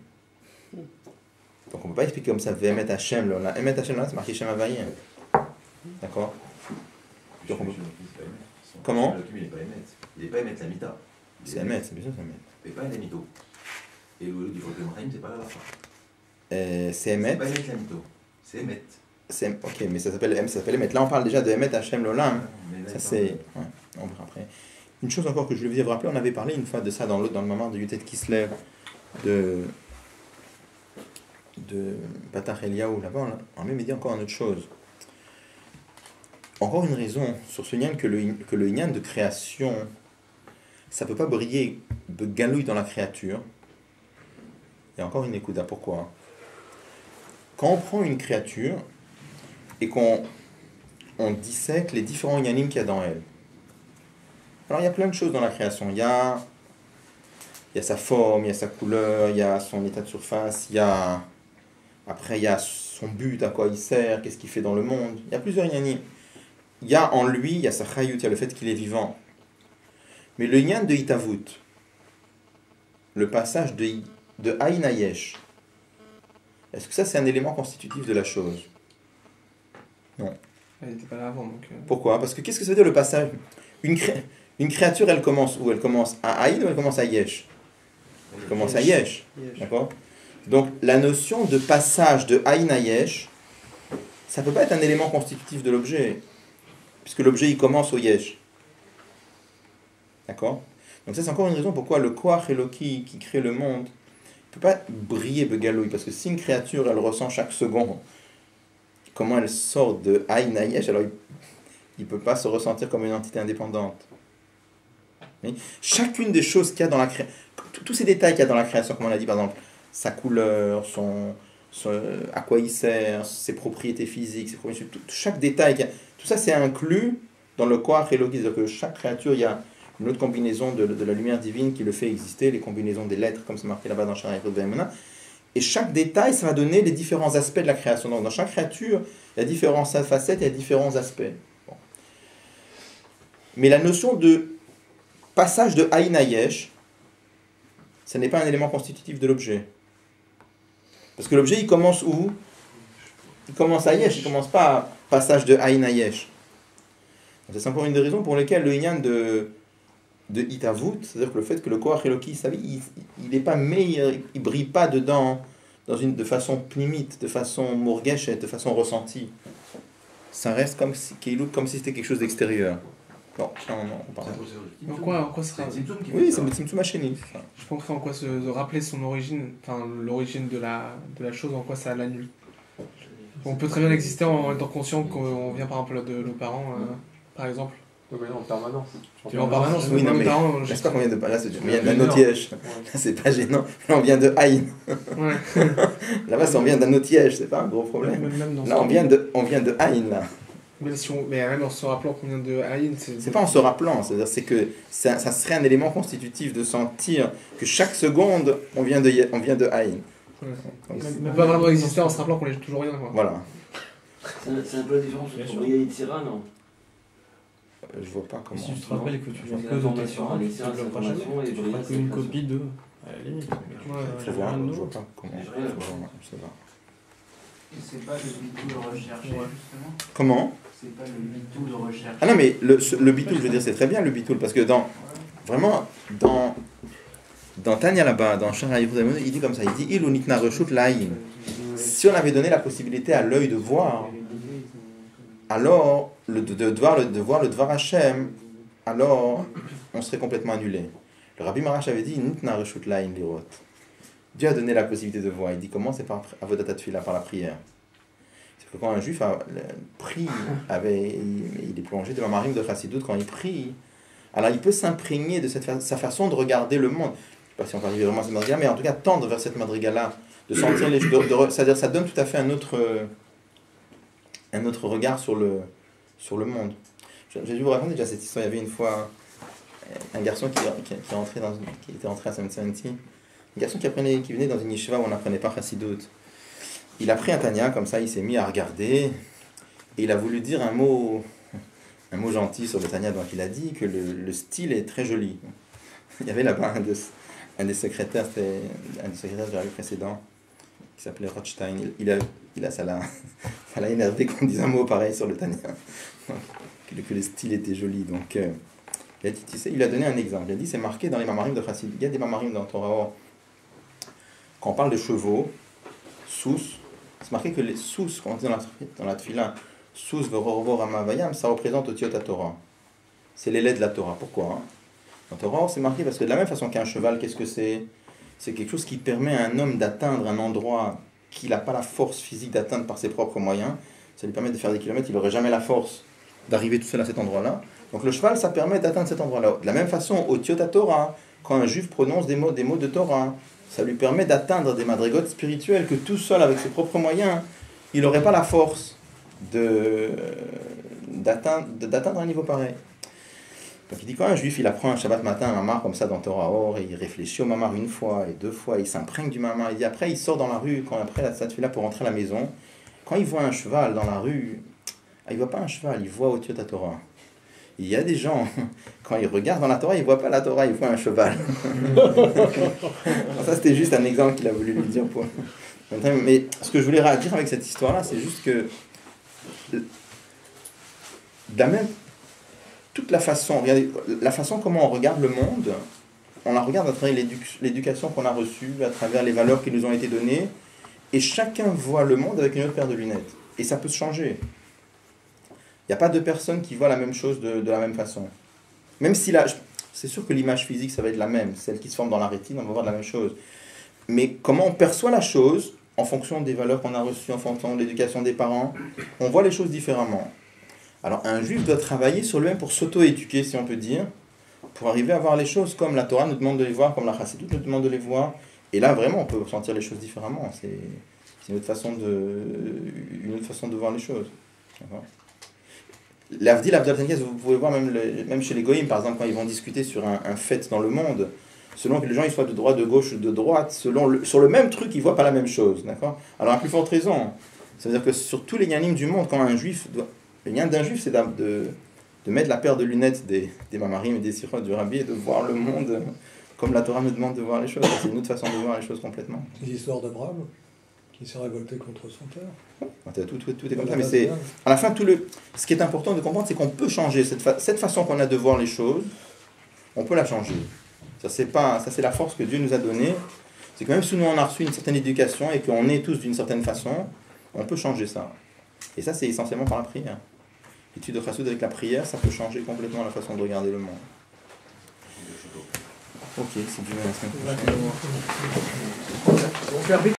Donc on ne peut pas expliquer comme ça, Vemet Hashem, là. Emet Hashem, là, c'est marqué Shem Havayim. D'accord? Donc, on peut- Comment Comment Il n'est pas émettre. Il n'est pas émettre la mita. C'est émettre, c'est bien sûr c'est émettre. Il n'est pas émettre la mito. Et le du Rotem Rahim, c'est pas là la fin. C'est C'est émettre. pas émettre la mito. C'est émettre. Ok, mais ça s'appelle émettre. Là, on parle déjà de émettre Hachem Lolam. Mais là, Ça, il c'est. parle Ouais, on verra après. Une chose encore que je voulais vous rappeler, on avait parlé une fois de ça dans le moment de Yutet Kislev, de Patach Eliaou là-bas. Là. On m'a dit encore une autre chose. Encore une raison sur ce lien que le lien de création, ça ne peut pas briller de galouille dans la créature. Il y a encore une écoute. Pourquoi? Quand on prend une créature et qu'on dissèque les différents yanim qu'il y a dans elle. Alors il y a plein de choses dans la création. Il y a sa forme, il y a sa couleur, il y a son état de surface, après il y a son but, à quoi il sert, qu'est-ce qu'il fait dans le monde. Il y a plusieurs yanim. Il y a en lui, il y a sa chayut, il y a le fait qu'il est vivant. Mais le yan de Hitavut, le passage de Aïn à Yesh, est-ce que ça c'est un élément constitutif de la chose? Non. Elle n'était pas là avant, donc... Pourquoi? Parce que qu'est-ce que ça veut dire le passage? Une créature, elle commence où? Elle commence à Aïn ou elle commence à Yesh? Elle commence à Yesh. D'accord? Donc la notion de passage de Aïn à Yesh, ça ne peut pas être un élément constitutif de l'objet, puisque l'objet il commence au Yesh. D'accord? Donc ça c'est encore une raison pourquoi le Koach Eloki qui crée le monde ne peut pas briller begalouille, parce que si une créature elle ressent chaque seconde comment elle sort de Aïn à Yesh, alors il ne peut pas se ressentir comme une entité indépendante. Oui? Chacune des choses qu'il y a dans la création, tous ces détails qu'il y a dans la création, comme on l'a dit par exemple, sa couleur, à quoi il sert, ses propriétés physiques, chaque détail, tout ça c'est inclus dans le Koach Eloki, c'est-à-dire que chaque créature, il y a une autre combinaison de la lumière divine qui le fait exister, les combinaisons des lettres, comme c'est marqué là-bas dans Shara Yechud Be'emuna. Et chaque détail, ça va donner les différents aspects de la création. Donc dans chaque créature, il y a différentes facettes, il y a différents aspects. Bon. Mais la notion de passage de Aïn à Yesh, ce n'est pas un élément constitutif de l'objet. Parce que l'objet, il commence où? Il commence à Yesh, il ne commence pas à passage de Aïn à Yesh. C'est simplement une des raisons pour lesquelles le Inyan de Hitavut, c'est-à-dire que le fait que le Koach Eloki, il n'est pas meilleur, il ne brille pas dedans de façon pnimite, de façon mourgeshet, de façon ressentie. Ça reste comme si c'était quelque chose d'extérieur. Bon, on parle. En quoi sera... Oui, c'est le Tzimtzum Hasheni. Je comprends en quoi de rappeler son origine, enfin l'origine de la chose, en quoi ça l'annule. On peut très bien exister en étant conscient qu'on vient par exemple de nos parents, par exemple. Oui, mais non, en permanence. En permanence, oui, non, mais n'est-ce pas qu'on vient de là, c'est d'un otiège. C'est pas gênant. Là, on vient de Aïn. Ouais. Là-bas, on vient d'un otiège, c'est pas un gros problème. Là, on vient de Aïn, là. Mais même en se rappelant qu'on vient de Aïn, c'est pas en se rappelant, c'est que ça serait un élément constitutif de sentir que chaque seconde, on vient de Aïn. Ouais. Mais pas vraiment exister en se rappelant qu'on est toujours rien, quoi. Voilà. C'est un peu la différence entre Ria et Tzira, non? Je vois pas comment. Si tu te rappelles que tu vois que de Tzira, tu ne développeras jamais, tu feras qu'une copie d'eux, à la limite. Je vois pas comment. Je sais pas. C'est pas le bitou de recherche, justement. Comment? C'est pas le bitou de recherche. Ah non, mais le bitoul, je veux dire, c'est très bien le bitoul, parce que dans Tanya là-bas, dans Shara Yechud Be'emuna, il dit comme ça, il dit Il unitna reshut la'ayin. Si on avait donné la possibilité à l'œil de voir, alors de voir le Dvar Hashem, alors on serait complètement annulé. Le Rabbi Marash avait dit Nitna reshut la'ayin lirot. Dieu a donné la possibilité de voir. Il dit comment? C'est par avodat tefila, par la prière. C'est que quand un juif prie, il est plongé devant Marim de Chassidut, quand il prie, alors il peut s'imprégner de sa façon de regarder le monde. Je ne sais pas si on peut arriver vraiment à cette madriga, mais en tout cas tendre vers cette madriga-là, de sentir les choses, c'est-à-dire ça donne tout à fait un autre regard sur le monde. J'ai dû vous raconter déjà cette histoire. Il y avait une fois un garçon qui était entré à Samtsanti. Un garçon qui venait dans une yeshiva où on n'apprenait pas Chassidut. Il a pris un Tanya, comme ça, il s'est mis à regarder, et il a voulu dire un mot gentil sur le Tanya, donc il a dit que le style est très joli. Il y avait là-bas un des secrétaires de la vie précédent, qui qui s'appelait Rothstein. Ça l'a énervé qu'on dise un mot pareil sur le Tanya. Que le style était joli. Donc, il a donné un exemple. Il a dit, c'est marqué dans les mamarim de Chassid. Il y a des mamarim dans Torah. Quand on parle de chevaux, sous, c'est marqué que les sous, quand on dit dans la tefila, sous v'rorvo rama vayam, ça représente Otiot Torah. C'est les laits de la Torah. Pourquoi? Dans Torah, c'est marqué parce que de la même façon qu'un cheval, qu'est-ce que c'est? C'est quelque chose qui permet à un homme d'atteindre un endroit qu'il n'a pas la force physique d'atteindre par ses propres moyens. Ça lui permet de faire des kilomètres, il n'aurait jamais la force d'arriver tout seul à cet endroit-là. Donc le cheval, ça permet d'atteindre cet endroit-là. De la même façon, au Tiot Torah, quand un juif prononce des mots de Torah, ça lui permet d'atteindre des madrigotes spirituelles que tout seul, avec ses propres moyens, il n'aurait pas la force d'atteindre un niveau pareil. Donc il dit quand un juif, il apprend un Shabbat matin un mamar comme ça dans Torah Or, et il réfléchit au mamar une fois et deux fois, il s'imprègne du mamar, il dit après il sort dans la rue, quand après cette fille-là pour rentrer à la maison, quand il voit un cheval dans la rue, il ne voit pas un cheval, il voit au Tiot Torah. Il y a des gens, quand ils regardent dans la Torah, ils ne voient pas la Torah, ils voient un cheval. Ça c'était juste un exemple qu'il a voulu lui dire. Mais ce que je voulais dire avec cette histoire-là, c'est juste que toute la façon comment on regarde le monde, on la regarde à travers l'éducation qu'on a reçue, à travers les valeurs qui nous ont été données, et chacun voit le monde avec une autre paire de lunettes. Et ça peut se changer. Il n'y a pas deux personnes qui voient la même chose de la même façon. Même si c'est sûr que l'image physique, ça va être la même. Celle qui se forme dans la rétine, on va voir la même chose. Mais comment on perçoit la chose, en fonction des valeurs qu'on a reçues, en fonction de l'éducation des parents, on voit les choses différemment. Alors un juif doit travailler sur lui-même pour s'auto-éduquer, si on peut dire, pour arriver à voir les choses comme la Torah nous demande de les voir, comme la Chassidut nous demande de les voir. Et là, vraiment, on peut ressentir les choses différemment. C'est une autre façon de voir les choses. L'Avdil Abdel Tenkes, vous pouvez voir même chez les Goïms, par exemple, quand ils vont discuter sur un fait dans le monde, selon que les gens ils soient de droite, de gauche, de droite, sur le même truc, ils ne voient pas la même chose. D'accord? Alors, à plus forte raison, c'est-à-dire que sur tous les yanim du monde, quand un juif le lien d'un juif, c'est de mettre la paire de lunettes des mamarim et des sirot du rabbi et de voir le monde comme la Torah nous demande de voir les choses. C'est une autre façon de voir les choses complètement. Les histoires d'Abraham qui s'est révolté contre son père. Tout est comme ça, mais c'est à la fin ce qui est important de comprendre, c'est qu'on peut changer cette façon qu'on a de voir les choses. On peut la changer. Ça c'est la force que Dieu nous a donnée. C'est que même si nous on a reçu une certaine éducation et qu'on est tous d'une certaine façon, on peut changer ça. Et ça c'est essentiellement par la prière. L'étude de Chassidut avec la prière, ça peut changer complètement la façon de regarder le monde. Ok, c'est du la semaine prochaine.